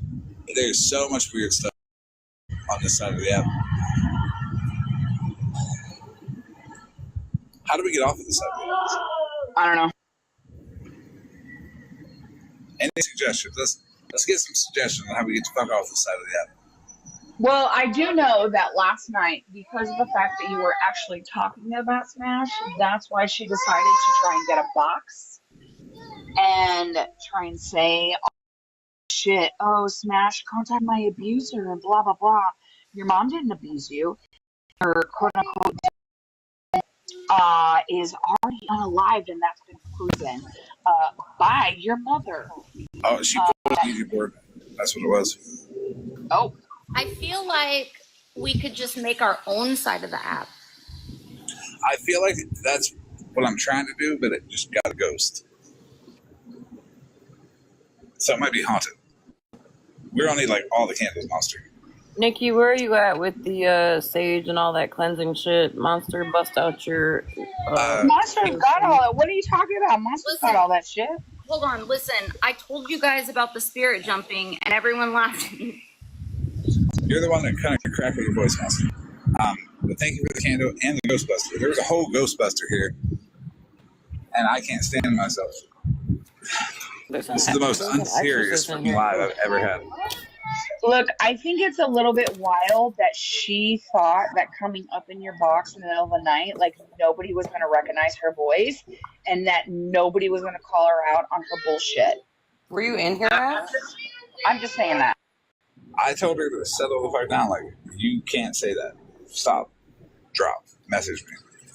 there's so much weird stuff on this side of the app. How do we get off of this side of the app? I don't know. Any suggestions? Let's get some suggestions on how we get the fuck off the side of the app. Well, I do know that last night, because of the fact that you were actually talking about Smash, that's why she decided to try and get a box and try and say, oh, shit, oh, Smash, contact my abuser and blah, blah, blah. Your mom didn't abuse you. Her quote-unquote is already unalived, and that's been proven by your mother. Oh, she put a Ouija board. That's what it was. Oh. I feel like we could just make our own side of the app. I feel like that's what I'm trying to do, but it just got a ghost. So it might be haunted. We don't need like all the candles, Monster. Nikki, where are you at with the sage and all that cleansing shit? Monster, bust out your... Monster's got all that. What are you talking about? Monster's got all that shit. Hold on, listen. I told you guys about the spirit jumping, and everyone laughed at me. You're the one that kind of cracked with your voice, Monster. But thank you for the candle and the Ghostbuster. There's a whole Ghostbuster here, and I can't stand myself. This is the most unserious fucking live I've ever had. Look, I think it's a little bit wild that she thought that coming up in your box in the middle of the night, like nobody was going to recognize her voice, and that nobody was going to call her out on her bullshit. Were you in here? I'm just saying that. I told her to settle the fuck down. Like, you can't say that. Stop. Drop. Message me.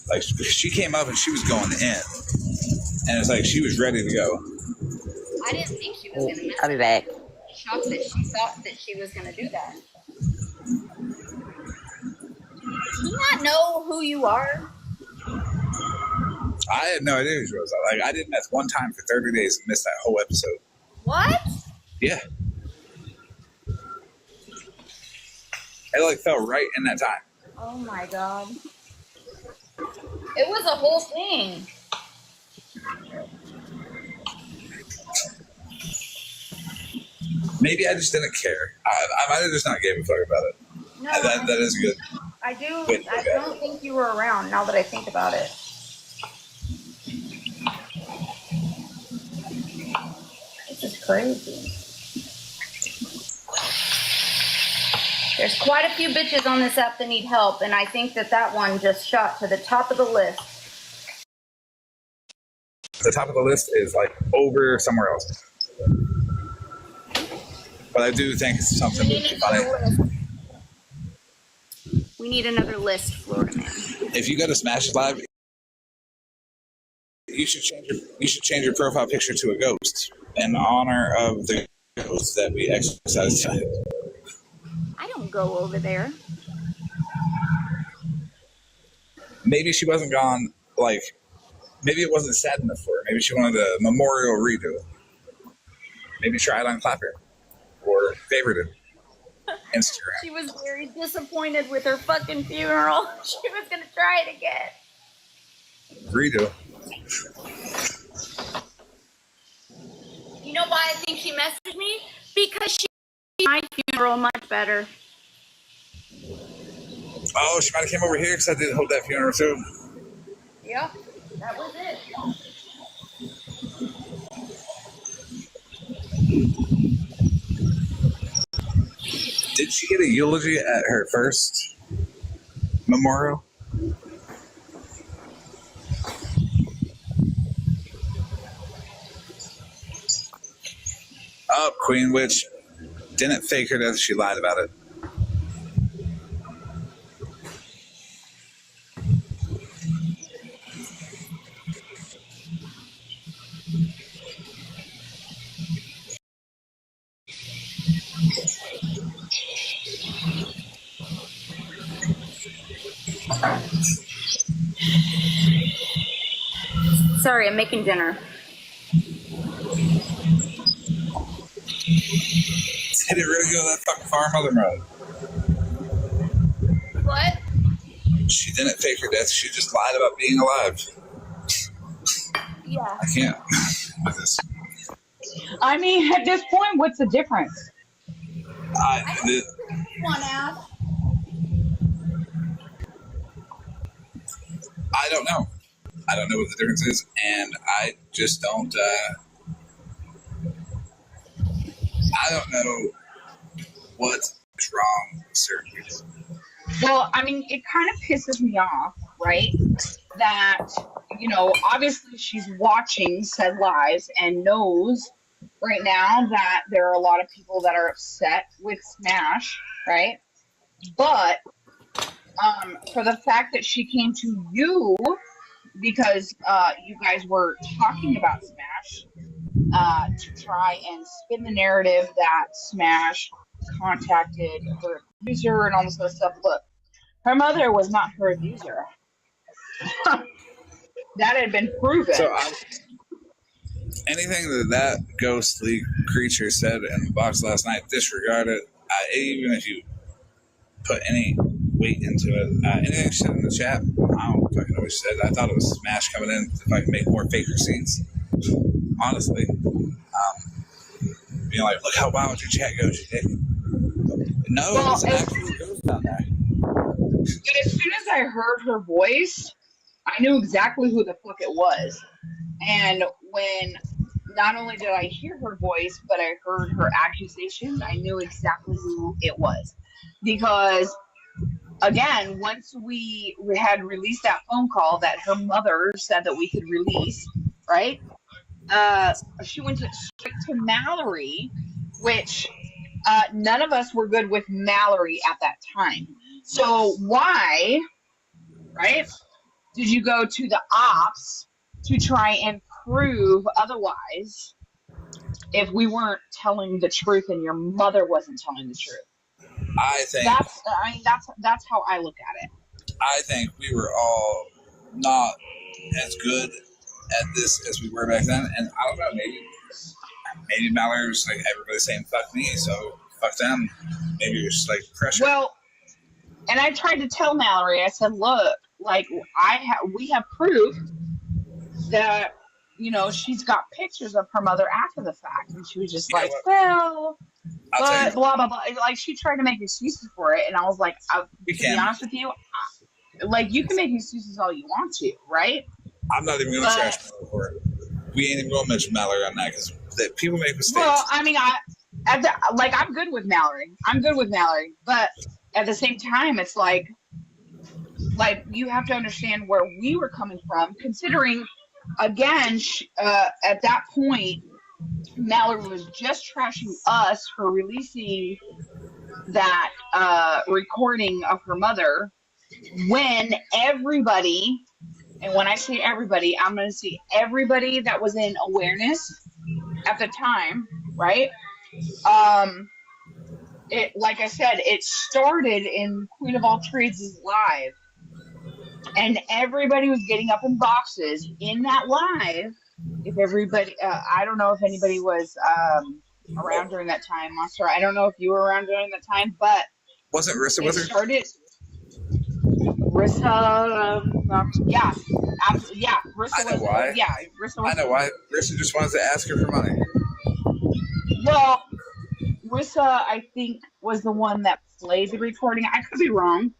Like, she came up and she was going in. And it's like she was ready to go. I didn't think she was going to mess. I'll be back. Shocked that she thought that she was going to do that. Do you not know who you are? I had no idea who she was. Like, I did meth one time for 30 days and missed that whole episode. What? Yeah. It like fell right in that time. Oh my god. It was a whole thing. Maybe I just didn't care. I might have just not gave a fuck about it. No, that is good. I don't think you were around now that I think about it. This is crazy. There's quite a few bitches on this app that need help, and I think that one just shot to the top of the list. The top of the list is like over somewhere else. But I do think it's something funny. We need another list, Florida man. If you go to Smash Live, you should change your profile picture to a ghost in honor of the ghost that we exercised tonight. I don't go over there. Maybe she wasn't gone, like, maybe it wasn't sad enough for her. Maybe she wanted a memorial redo. Maybe try it on Clapper or favorited Instagram. She was very disappointed with her fucking funeral. She was going to try it again. Redo. You know why I think she messaged me? Because she made my funeral much better. Oh, she might have came over here because I did hold that funeral too. Yeah, that was it. Did she get a eulogy at her first memorial? Oh, Queen Witch didn't fake her death. She lied about it. Sorry, I'm making dinner. Did it really go that fucking far, Mother Mode? What? She didn't fake her death. She just lied about being alive. Yeah. I can't with this. I mean, at this point, what's the difference? One out. I don't know. I don't know what the difference is, and I just don't. I don't know what's wrong with certain people. Well, I mean, it kind of pisses me off, right? That, you know, obviously she's watching said lives and knows right now that there are a lot of people that are upset with Smash, right? But for the fact that she came to you because you guys were talking about Smash to try and spin the narrative that Smash contacted her abuser and all this other stuff. Look, her mother was not her abuser. That had been proven. So anything that ghostly creature said in the box last night, disregard it. Even if you put any weight into it, anything she said in the chat, I don't fucking know what she said. I thought it was Smash coming in if I could make more fake receipts. Honestly, being like, look how wild your chat goes, you dick. No, Well, it's an actual ghost down there. as soon as I heard her voice, I knew exactly who the fuck it was. And when not only did I hear her voice, but I heard her accusations, I knew exactly who it was. Because, again, once we had released that phone call that her mother said that we could release, right? She went straight to Mallory, which none of us were good with Mallory at that time. So why, right, did you go to the ops to try and prove otherwise if we weren't telling the truth and your mother wasn't telling the truth? I think that's how I look at it. I think we were all not as good at this as we were back then, and I don't know, maybe Mallory was like everybody saying fuck me, so fuck them. Maybe it was just like pressure. Well, and I tried to tell Mallory, I said, look, like we have proof that, you know, she's got pictures of her mother after the fact, and she was just like, well, but blah blah blah. Like she tried to make excuses for it, and I was like, to be honest with you, like you can make excuses all you want to, right? I'm not even going to trash Mallory for it. We ain't even going to mention Mallory on that because people make mistakes. Well, I mean, I'm good with Mallory. I'm good with Mallory, but at the same time, it's like you have to understand where we were coming from, considering, again, at that point, Mallory was just trashing us for releasing that recording of her mother when everybody, and when I say everybody, I'm going to say everybody that was in awareness at the time, right? It, like I said, it started in Queen of All Trades' live, and everybody was getting up in boxes in that live. If everybody, I don't know if anybody was around during that time, Monster. I don't know if you were around during that time, but wasn't Rissa with her? Started. Rissa, yeah, absolutely, yeah. Rissa I know why. Yeah, Rissa was. I know why. Rissa just wants to ask her for money. Well, Rissa, I think, was the one that played the recording. I could be wrong,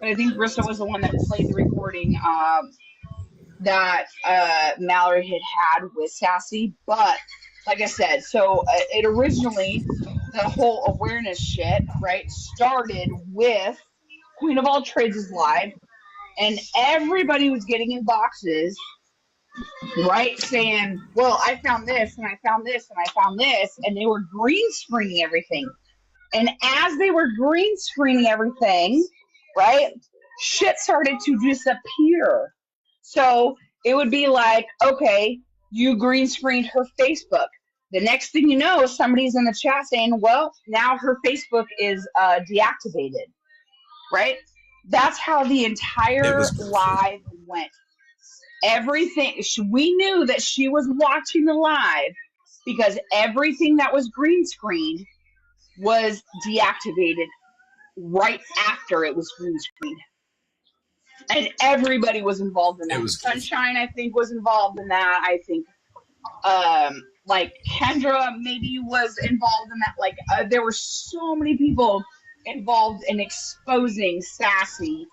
but I think Rissa was the one that played the recording that Mallory had with Sassy. But like I said, so it originally, the whole awareness shit, right, started with Queen of All Trades' live, and everybody was getting in boxes, right, saying, well, I found this, and I found this, and I found this, and they were green screening everything. And as they were green screening everything, right, shit started to disappear. So it would be like, okay, you green screened her Facebook. The next thing you know, somebody's in the chat saying, well, now her Facebook is deactivated, right? That's how the entire live went. Everything, we knew that she was watching the live because everything that was green screened was deactivated right after it was green screened. And everybody was involved in that. Sunshine, I think, was involved in that. I think, like Kendra maybe was involved in that. Like, there were so many people involved in exposing Sassy.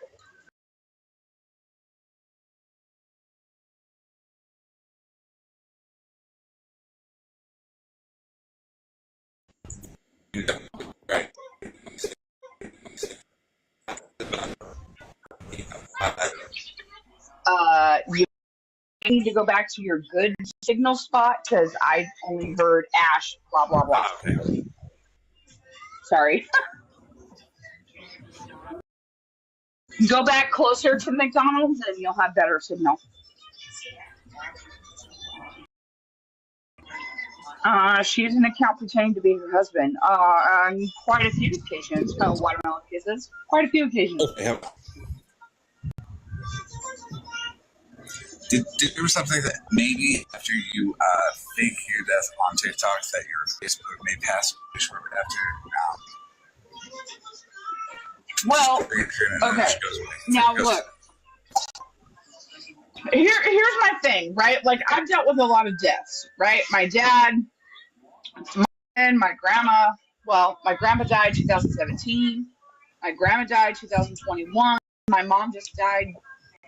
Right. You need to go back to your good signal spot because I only heard Ash blah blah blah. Okay. Sorry. Go back closer to McDonald's and you'll have better signal. She's an account pretending to be her husband. On quite a few occasions. Watermelon kisses. Quite a few occasions. Okay. Did there was something that maybe after you fake your death on TikTok that your Facebook may pass shortly after? Well, okay. Now look. Here's my thing, right? Like, I've dealt with a lot of deaths, right? My dad, my grandma. Well, my grandpa died 2017. My grandma died 2021. My mom just died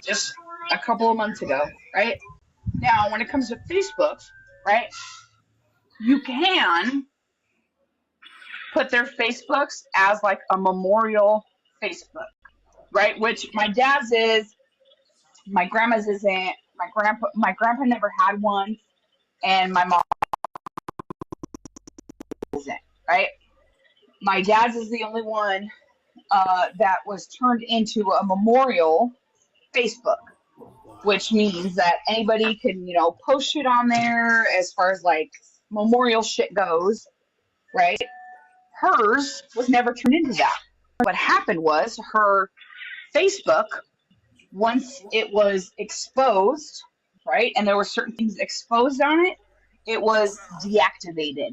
just a couple of months ago, right? Now, when it comes to Facebook, right, you can put their Facebooks as like a memorial Facebook, right? Which my dad's is, my grandma's isn't, my grandpa never had one, and my mom isn't, right? My dad's is the only one that was turned into a memorial Facebook, which means that anybody can, post shit on there as far as like memorial shit goes, right? Hers was never turned into that. What happened was her Facebook, once it was exposed, right, and there were certain things exposed on it, it was deactivated.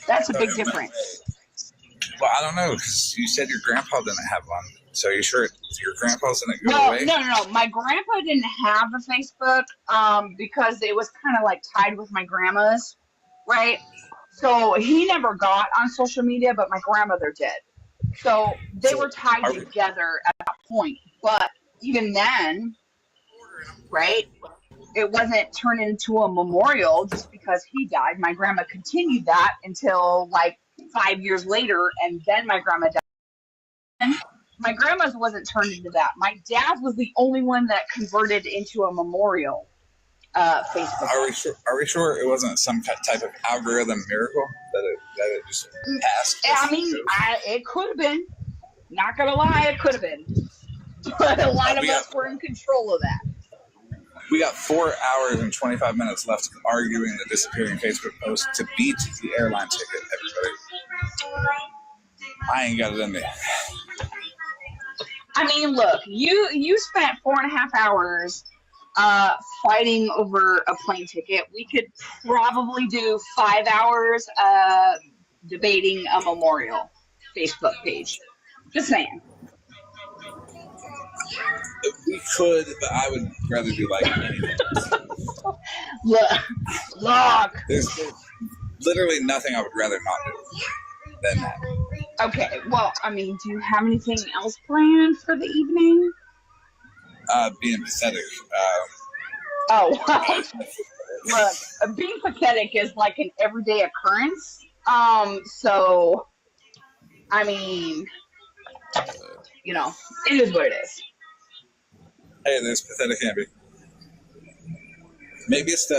That's a big difference. Well, I don't know, because you said your grandpa didn't have one. So are you sure your grandpa's didn't go away? No. My grandpa didn't have a Facebook because it was kind of like tied with my grandma's, right? So he never got on social media, but my grandmother did. So they were tied together at that point. But even then, right, it wasn't turned into a memorial just because he died. My grandma continued that until like 5 years later, and then my grandma died. My grandma's wasn't turned into that. My dad's was the only one that converted into a memorial Facebook. Are we sure it wasn't some type of algorithm miracle that it just passed? I mean, it could have been. Not gonna lie, it could have been. But a lot of us were in control of that. We got 4 hours and 25 minutes left arguing the disappearing Facebook post to beat the airline ticket, everybody. I ain't got it in me. I mean, look, you spent 4.5 hours fighting over a plane ticket. We could probably do 5 hours debating a memorial Facebook page. Just saying. We could, but I would rather do like anything. Look. There's literally nothing I would rather not do than that. Okay, well, I mean, do you have anything else planned for the evening? Being pathetic. Look, being pathetic is like an everyday occurrence. So, I mean, it is what it is. Hey, there's pathetic Amby. Maybe it's I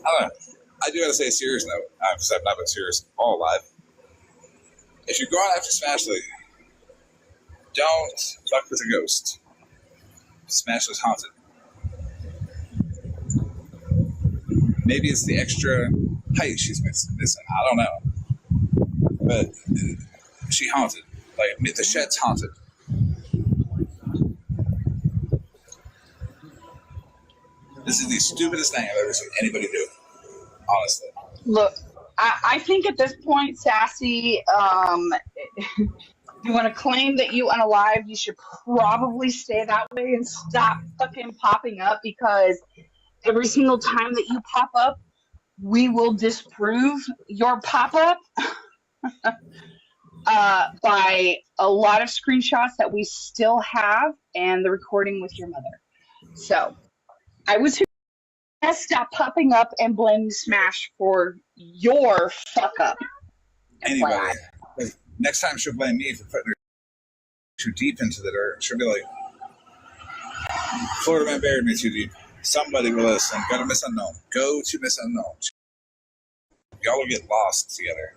don't know. I do gotta say a serious note. I've not been serious all life. If you're going after Smash League, don't fuck with a ghost. Smash was haunted. Maybe it's the extra height she's missing. I don't know. But she haunted. Like, the shed's haunted. This is the stupidest thing I've ever seen anybody do. Honestly. Look, I think at this point, Sassy, you want to claim that you unalive, you should probably stay that way and stop fucking popping up, because every single time that you pop up, we will disprove your pop up by a lot of screenshots that we still have and the recording with your mother. So I would suggest stop popping up and blame Smash for your fuck up. Anybody. Next time she'll blame me for putting her too deep into the dirt. She'll be like, Florida man buried me too deep. Somebody will listen. Go to Miss Unknown. Go to Miss Unknown. Y'all will get lost together.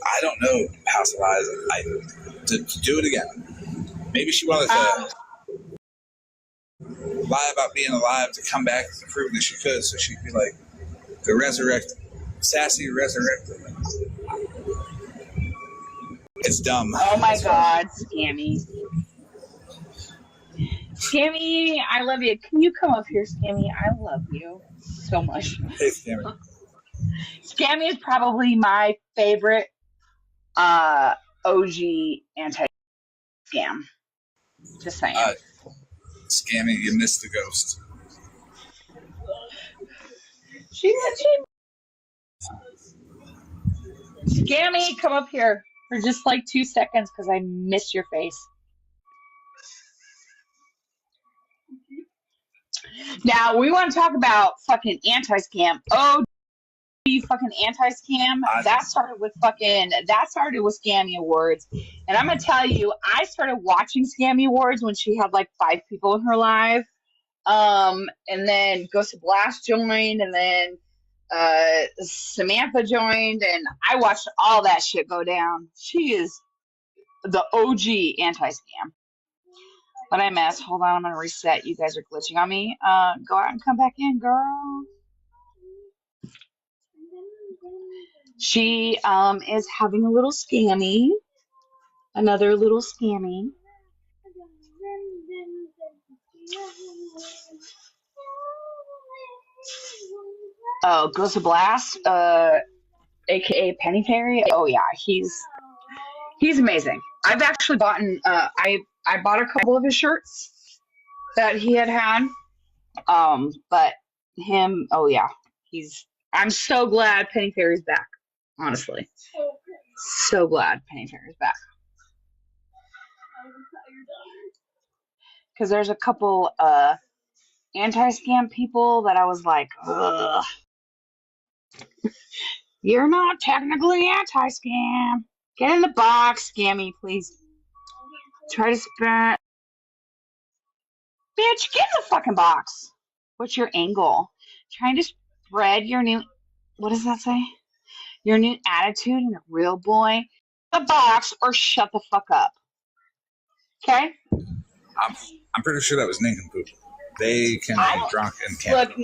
I don't know, House of Lies. To do it again. Maybe she wanted to lie about being alive to come back to prove that she could, so she'd be like the resurrected, sassy resurrected. It's dumb. Oh my God, Scammy. Scammy, I love you. Can you come up here, Scammy? I love you so much. Hey, Scammy. Scammy is probably my favorite OG anti-scam. Just saying. Scammy, you missed the ghost. Scammy, come up here for just like 2 seconds because I miss your face. Now we want to talk about fucking anti-scam. Oh, fucking anti-scam. That started with Scammy Awards, and I'm gonna tell you, I started watching Scammy Awards when she had like 5 people in her live, and then Ghost of Blast joined, and then Samantha joined, and I watched all that shit go down. She is the OG anti-scam. But I mess. Hold on, I'm gonna reset. You guys are glitching on me. Go out and come back in, girl. She is having a little scammy. Another little scammy. Oh, Ghost of Blast, aka Penny Fairy. Oh yeah, he's amazing. I've actually bought I bought a couple of his shirts that he had. But him, oh yeah, I'm so glad Penny Fairy's back. Honestly, so glad Penny Fairy's back. Because there's a couple anti-scam people that I was like, ugh. You're not technically anti-scam. Get in the box, Scammy, please. Try to spread. Bitch, get in the fucking box. What's your angle? Trying to spread your new. What does that say? Your new attitude and a real boy. The box or shut the fuck up. Okay? I'm pretty sure that was nincompoop. They can be drunk and can't. Look,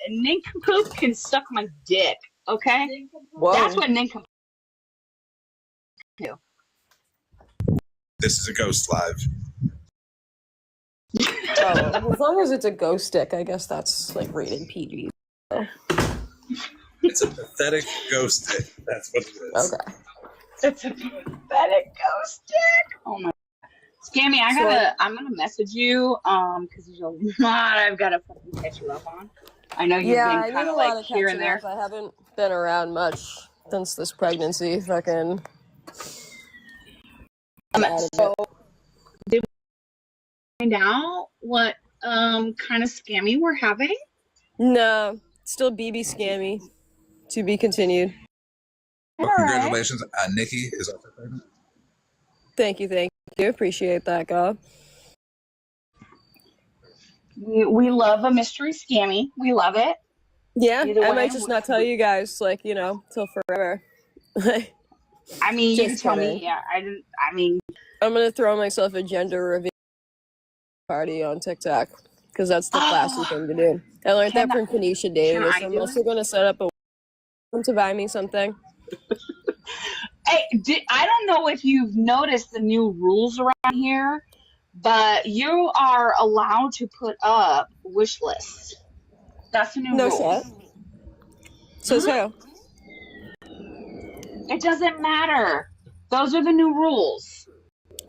nincompoop can suck my dick. Okay? Whoa. That's what nincompoop do. This is a ghost live. Oh, as long as it's a ghost stick, I guess that's like rated PG. So. It's a pathetic ghost stick. That's what it is. Okay. It's a pathetic ghost stick. Oh my. Scammy, I'm gonna message you, because there's a lot I've got to fucking catch you up on. I know you've been kind of like here and there. I haven't been around much since this pregnancy. Fucking. So, did we find out what kind of scammy we're having? No, still BB scammy. To be continued. Well, congratulations, Nikki is also pregnant. Thank you. Appreciate that, God. We love a mystery scammy. We love it. Yeah, I might just not tell you guys, like, till forever. I mean, you can tell me. Yeah, I mean, I'm gonna throw myself a gender reveal party on TikTok because that's the classy thing to do. I learned that from Kanisha Davis. I'm also gonna set up a to buy me something. Hey, I don't know if you've noticed the new rules around here, but you are allowed to put up wish lists. That's the new No rule. shit. Says Mhm. who? It doesn't matter. Those are the new rules.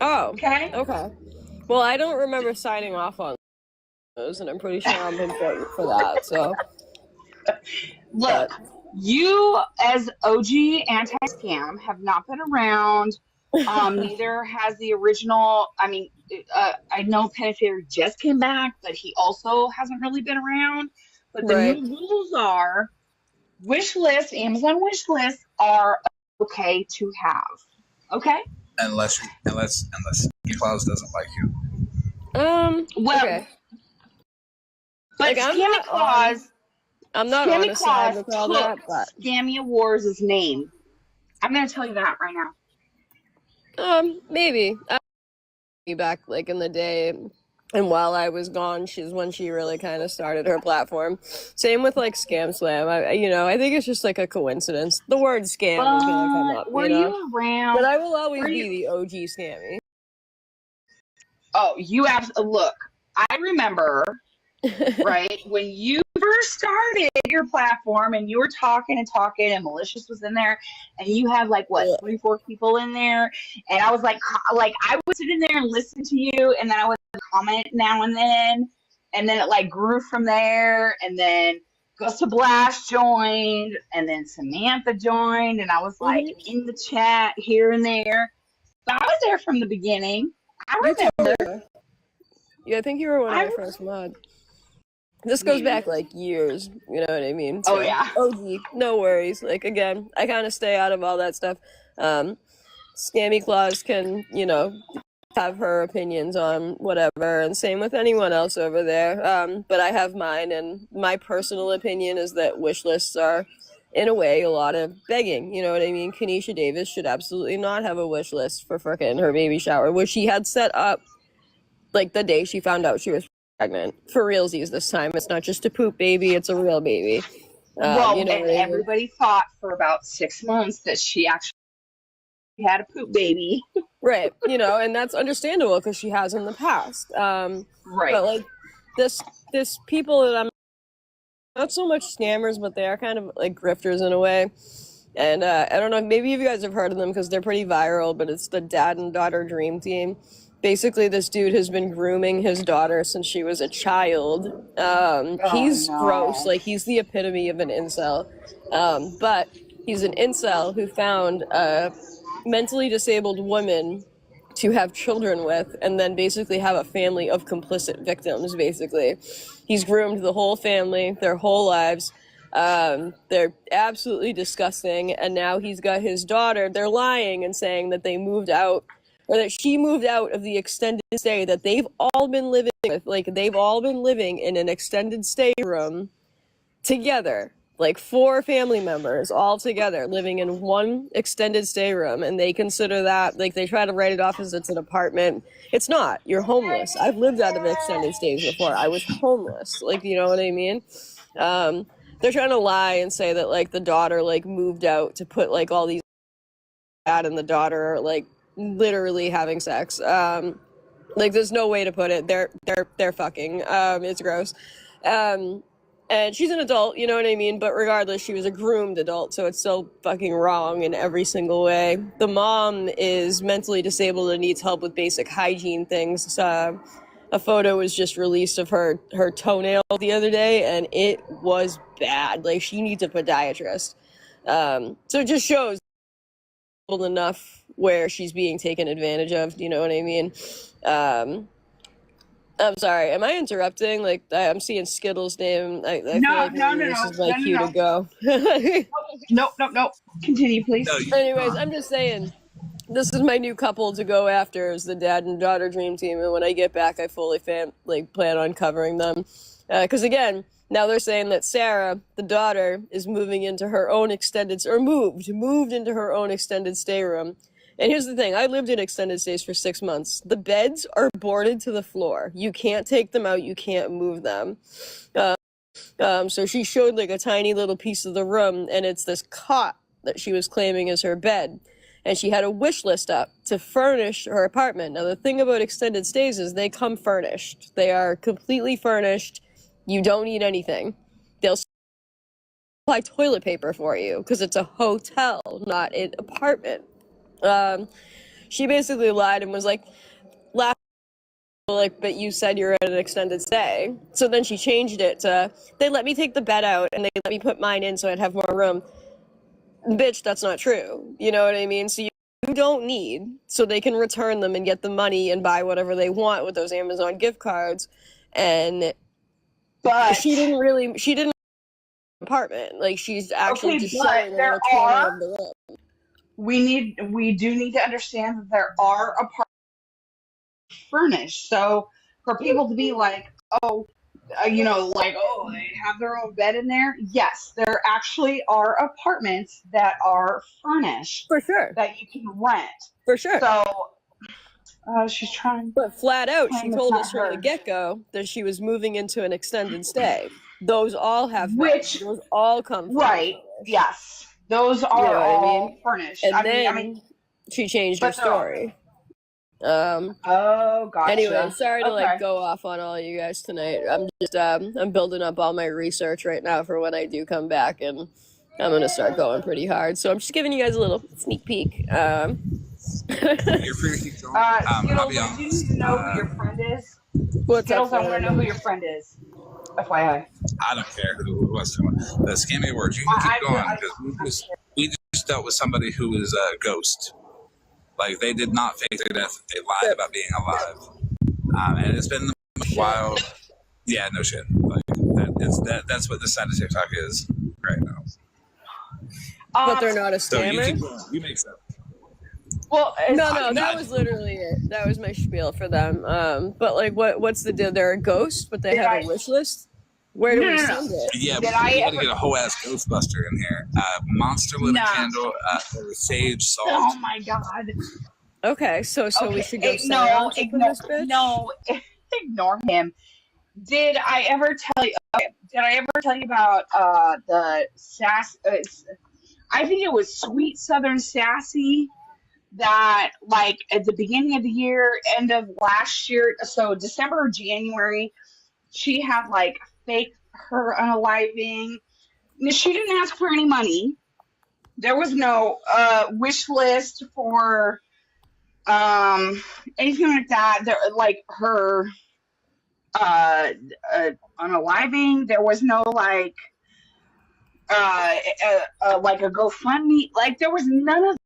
Oh, Okay? okay. Well, I don't remember signing off on those, and I'm pretty sure I'm important for that. So, Look, but you as OG anti-scam have not been around. Neither has the original. I mean, I know Penettier just came back, but he also hasn't really been around. But the new right. rules are wish lists, Amazon wish lists are okay to have. Okay? Unless Claus doesn't like you. Well, Okay. but Like I'm not on Scammy a side Claus with all took that, but Scammy Wars' name. I'm going to tell you that right now. maybe back like in the day, and while I was gone, she's when she really kind of started her platform. Same with like Scam Slam. I think it's just like a coincidence. The word scam is gonna come But up, were you But around? I will always Were be you? the OG Scammy. Oh, you absolutely. Look, I remember, right, when you first started your platform and you were talking and talking, and Malicious was in there, and you had like what, Yeah. 3, 4 people in there, and I was like I would sit in there and listen to you, and then I would comment now and then it like grew from there, and then Gusta Blast joined, and then Samantha joined, and I was like hmm in the chat here and there. But I was there from the beginning. I You remember. totally were. Yeah, I think you were one of I my first mods. This goes maybe. back like years, you know what I mean? Oh So yeah. OG, no worries. Like again, I kind of stay out of all that stuff. Um, Scammy Claus can, have her opinions on whatever, and same with anyone else over there. But I have mine, and my personal opinion is that wish lists are, in a way, a lot of begging. You know what I mean? Kanisha Davis should absolutely not have a wish list for frickin' her baby shower, which she had set up like the day she found out she was pregnant. For realsies this time. It's not just a poop baby, it's a real baby. You Well, know and what I mean? everybody thought for about 6 months that she actually had a poop baby. Right, and that's understandable because she has in the past. Right. But like this people that I'm not so much scammers, but they are kind of like grifters in a way. And I don't know, maybe you guys have heard of them because they're pretty viral, but it's the dad and daughter dream team. Basically, this dude has been grooming his daughter since she was a child. Oh He's gross. no. Like, he's the epitome of an incel. But he's an incel who found a mentally disabled woman to have children with, and then basically have a family of complicit victims, basically. He's groomed the whole family, their whole lives. They're absolutely disgusting, and now he's got his daughter. They're lying and saying that they moved out, or that she moved out of the extended stay that they've all been living with. Like, they've all been living in an extended stay room together. Like 4 family members all together living in one extended stay room, and they consider that, like, they try to write it off as it's an apartment. It's not. You're homeless. I've lived out of extended stays before. I was homeless. Like, you know what I mean? They're trying to lie and say that like the daughter like moved out to put like all these dad and the daughter are like literally having sex. Like there's no way to put it. They're fucking. It's gross. And she's an adult, you know what I mean? But regardless, she was a groomed adult, so it's still fucking wrong in every single way. The mom is mentally disabled and needs help with basic hygiene things. A photo was just released of her toenail the other day, and it was bad. Like, she needs a podiatrist. So it just shows old enough where she's being taken advantage of. You know what I mean? I'm sorry. Am I interrupting? Like, I'm seeing Skittles' name. I feel No, like no, maybe no, this no, is my no, no, cue to no. go. Nope, nope, nope. Continue, please. No, Anyways, I'm just saying, this is my new couple to go after, is the dad and daughter dream team, and when I get back, I fully plan on covering them. Because again, now they're saying that Sarah, the daughter, is moving into her own moved into her own extended stay room. And here's the thing, I lived in extended stays for 6 months. The beds are boarded to the floor. You can't take them out, you can't move them. So she showed like a tiny little piece of the room, and it's this cot that she was claiming is her bed. and she had a wish list up to furnish her apartment. Now, the thing about extended stays is they come furnished. They are completely furnished. You don't need anything. They'll supply toilet paper for you because it's a hotel, not an apartment. She basically lied and was like, but you said you're at an extended stay. So then she changed it to, they let me take the bed out and they let me put mine in so I'd have more room. Bitch, that's not true. You know what I mean? So you don't need, so they can return them and get the money and buy whatever they want with those Amazon gift cards. But she didn't apartment. Like, she's actually just showing there the corner of the room. We do need to understand that there are apartments furnished. So for people to be like, they have their own bed in there. Yes, there actually are apartments that are furnished. For sure. That you can rent. For sure. So she's trying. But flat out, she told us from the get-go that she was moving into an extended stay. Those all have beds. Those all come furnished. Right. Yes. Those are all furnished. And then she changed her story. Gotcha. Anyway, sorry to go off on all you guys tonight. I'm just I'm building up all my research right now for when I do come back, and I'm gonna start going pretty hard. So I'm just giving you guys a little sneak peek. You're free to keep going. I'll be honest. Do you need to know who your friend is? What's Skittles, up? I want to know who your friend is. FYI. I don't care who it was. The scammy words. You can keep going because we just dealt with somebody who was a ghost. Like, they did not fake their death. They lied about being alive. And it's been a while. Yeah, no shit. Like, that's what this side of TikTok is right now. But they're not a scammer? So you make sense. Well, no, that was literally it. That was my spiel for them. But, like, what's the deal? They're a ghost, but they have a wish list? Where do we send it? Yeah, we gotta get a whole ass Ghostbuster in here. Monster lit a candle, sage, salt. Oh my god. Okay, so we should go ignore him. Did I ever tell you about the sass? I think it was Sweet Southern Sassy that, like, at the beginning of the year, end of last year, so December or January, she had, like, faked her unaliving. She didn't ask for any money. There was no wish list for anything like that. There, like, her unaliving. There was no like a GoFundMe. Like, there was none of that.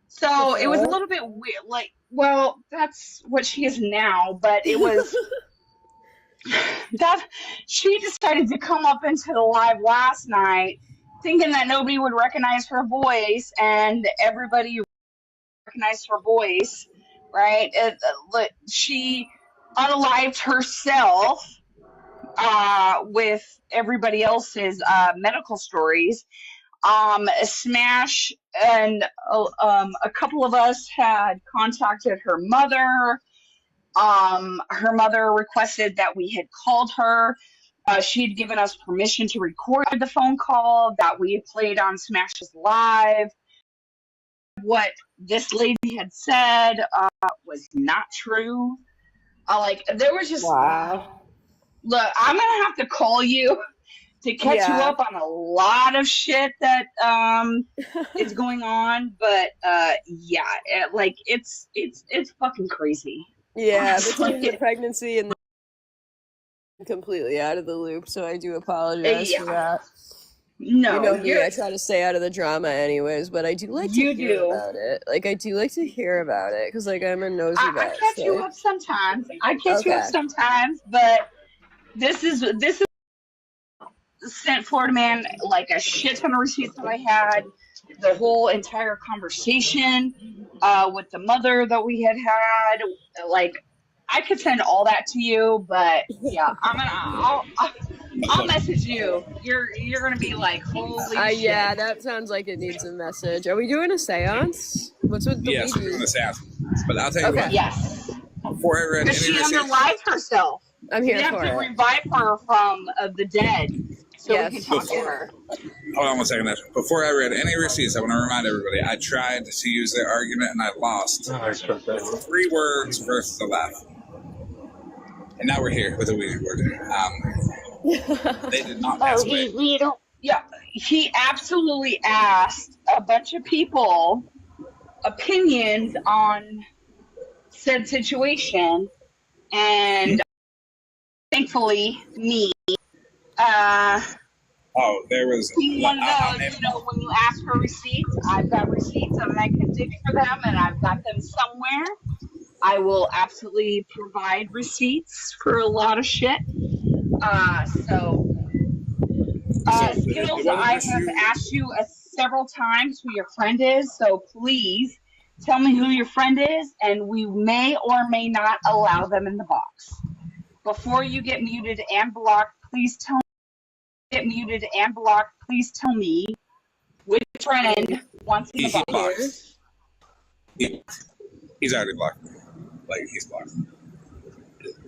So it was a little bit weird. Like, well, that's what she is now, but it was that she decided to come up into the live last night thinking that nobody would recognize her voice, and everybody recognized her voice, right? She unalived herself with everybody else's medical stories. Smash and a couple of us had contacted her mother. Her mother requested that we had called her. She had given us permission to record the phone call that we had played on Smash's Live. What this lady had said was not true. There was just... Wow. Look, I'm going to have to call you to catch you up on a lot of shit that is going on. But, it's fucking crazy. Yeah, between the pregnancy and completely out of the loop, so I do apologize for that. No, you know me, I try to stay out of the drama anywaes, but I do like to hear about it. Like, I do like to hear about it, because, like, I'm a nosy guy. I catch you up sometimes. But this is sent Florida Man, like, a shit ton of receipts that I had, the whole entire conversation with the mother that we had. Like, I could send all that to you, but yeah, I'll message you. You're gonna be like, holy shit. Yeah, that sounds like it needs a message. Are we doing a seance? What's with the Yes, we're doing a seance. But I'll tell you what. Yes. Before I read any she underlived herself. I'm here we have for to it. revive her from the dead, so we can talk to her. Hold on one second. Before I read any receipts, I want to remind everybody I tried to use their argument and I lost. 3 words versus a laugh. And now we're here with a weird word. They did not pass away. He absolutely asked a bunch of people opinions on said situation, and thankfully me. There was. He wanted to, when you ask for receipts, I've got receipts and I can dig for them, and I've got them somewhere. I will absolutely provide receipts for a lot of shit. Skittles, I have asked you several times who your friend is, so please tell me who your friend is, and we may or may not allow them in the box. Before you get muted and blocked, please tell me which friend wants in the box. He's already blocked. Like, he's blocked.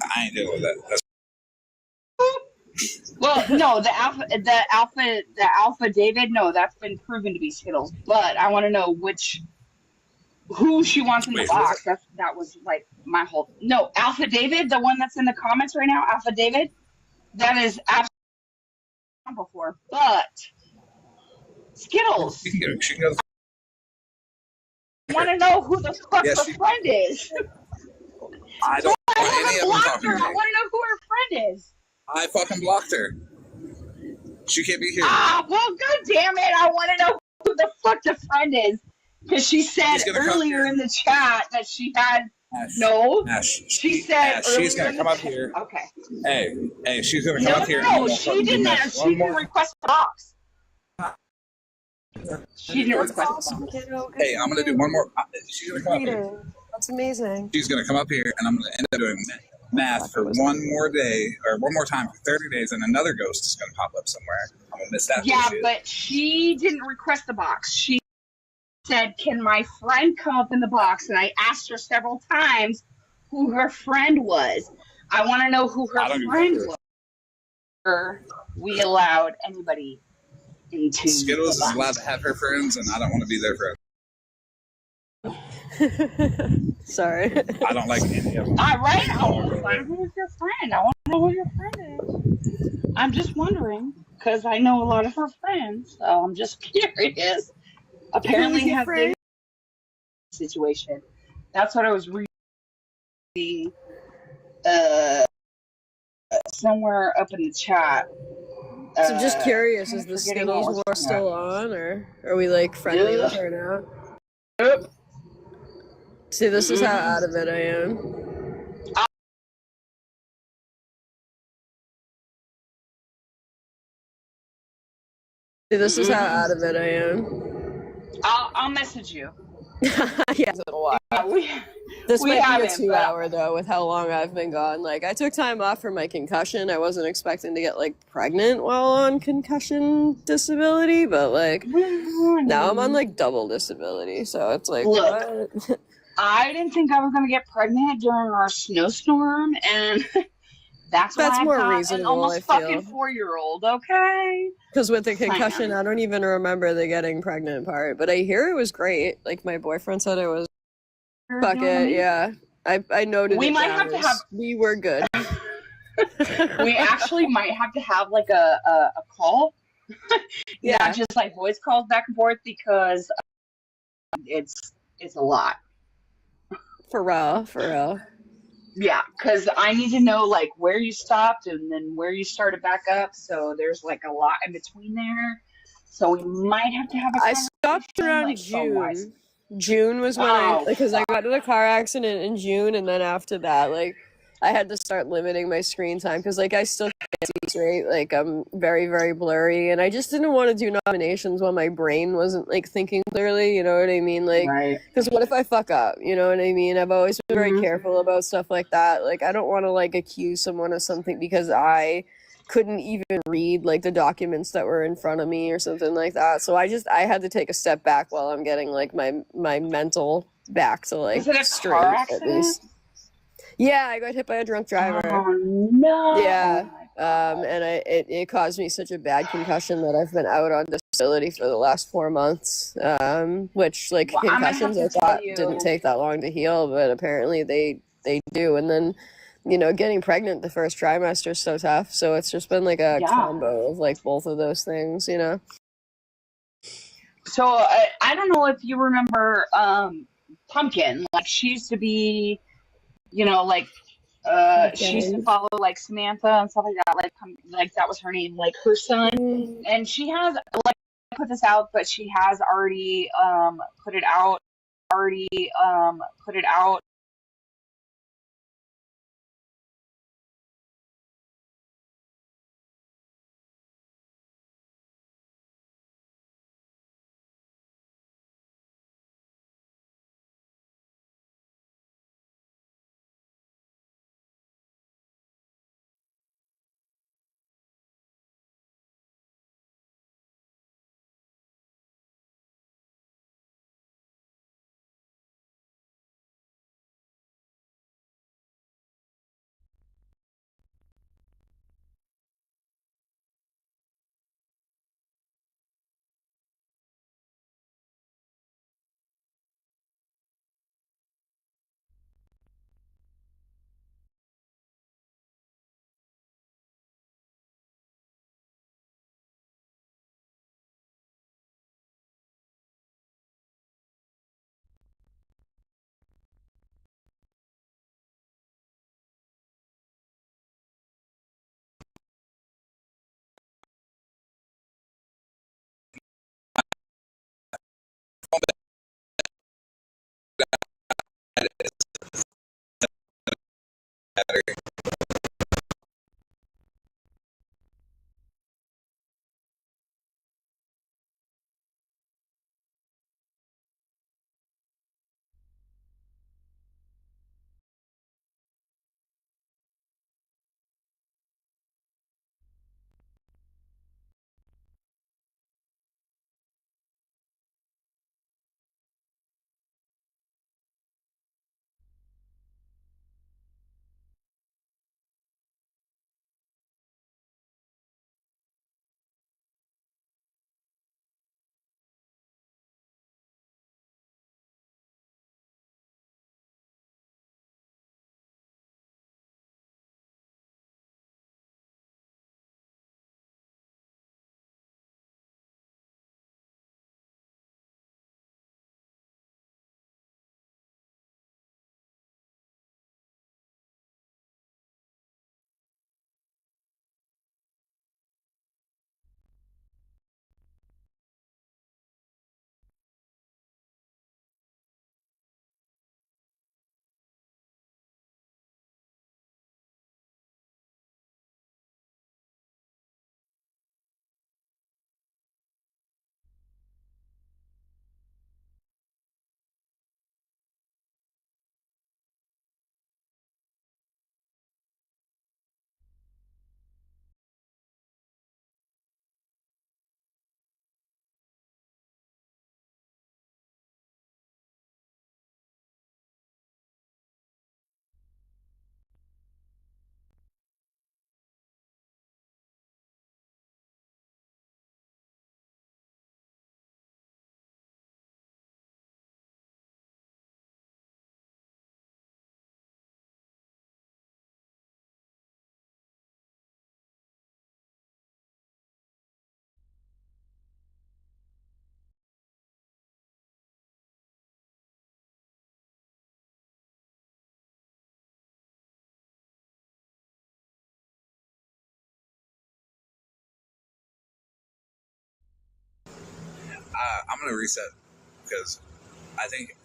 I ain't dealing with that. That's well, no, the alpha David, no, that's been proven to be Skittles. But I want to know who she wants in the box. That was like my whole. No, Alpha David, the one that's in the comments right now, Alpha David, that is absolutely before. But Skittles, she can go. I want to know who the fuck her friend is. I don't want any of them talking to me. I want to know who her friend is. I fucking blocked her. She can't be here. Well, god damn it! I want to know who the fuck the friend is, because she said earlier in the chat that she had she said she's gonna come up here. Okay. Hey, she's gonna come up here. No, she didn't. She didn't request a box. She didn't request a box. Hey, I'm gonna do one more. She's gonna come up here. That's amazing. She's gonna come up here, and I'm gonna end up doing math for one more day or one more time for 30 days, and another ghost is gonna pop up somewhere. I'm gonna miss that. Yeah, but she didn't request the box. She said, "Can my friend come up in the box?" And I asked her several times who her friend was. I want to know who her friend was. We allowed anybody into Skittles is allowed to have her friends, and I don't want to be their friend. Sorry. I don't like any of them. All right, I want to find who's your friend. I want to know who your friend is. I'm just wondering, because I know a lot of her friends, so I'm just curious. Apparently, have a situation. That's what I was reading somewhere up in the chat. So just curious, is the Skittles war still on, or are we like friendly with her now? Yep. See, this is how out of it I am. See, this is how out of it I am. I'll message you. Yeah. This might be a 2-hour though, with how long I've been gone. Like, I took time off for my concussion. I wasn't expecting to get like pregnant while on concussion disability, but like now I'm on like double disability, so it's like, look, what? I didn't think I was gonna get pregnant during our snowstorm, and that's more reasonable. An almost fucking 4-year-old, okay? Because with the concussion, I don't even remember the getting pregnant part, but I hear it was great. Like, my boyfriend said it was. Fuck it, yeah. I noted we it might down have to have. We were good. We actually might have to have like a call. Yeah, not just like voice calls back and forth, because it's a lot. For real. Yeah, because I need to know like where you stopped and then where you started back up. So there's like a lot in between there. So we might have to have a. I stopped around like, June. June was when because I got in a car accident in June, and then after that, like, I had to start limiting my screen time because, like, I still can't see straight. Like, I'm very, very blurry, and I just didn't want to do nominations while my brain wasn't, like, thinking clearly, you know what I mean? Like, because what if I fuck up, you know what I mean? I've always been very careful about stuff like that. Like, I don't want to, like, accuse someone of something because I couldn't even read like the documents that were in front of me or something like that. So I had to take a step back while I'm getting like my mental back to like straight at least. Yeah, I got hit by a drunk driver. Oh no. Yeah. And it caused me such a bad concussion that I've been out on facility for the last 4 months, which like Well, I'm gonna have concussions to I tell thought didn't you. take that long to heal, but apparently they do. And then, you know, getting pregnant the first trimester is so tough. So it's just been like a Yeah. combo of like both of those things, you know. So I don't know if you remember Pumpkin. Like she used to be, you know, like she used to Okay. follow like Samantha and stuff like that. Like that was her name. Like her son, Mm. and she has like put this out, but she has already put it out. Put it out. I'm gonna reset because I think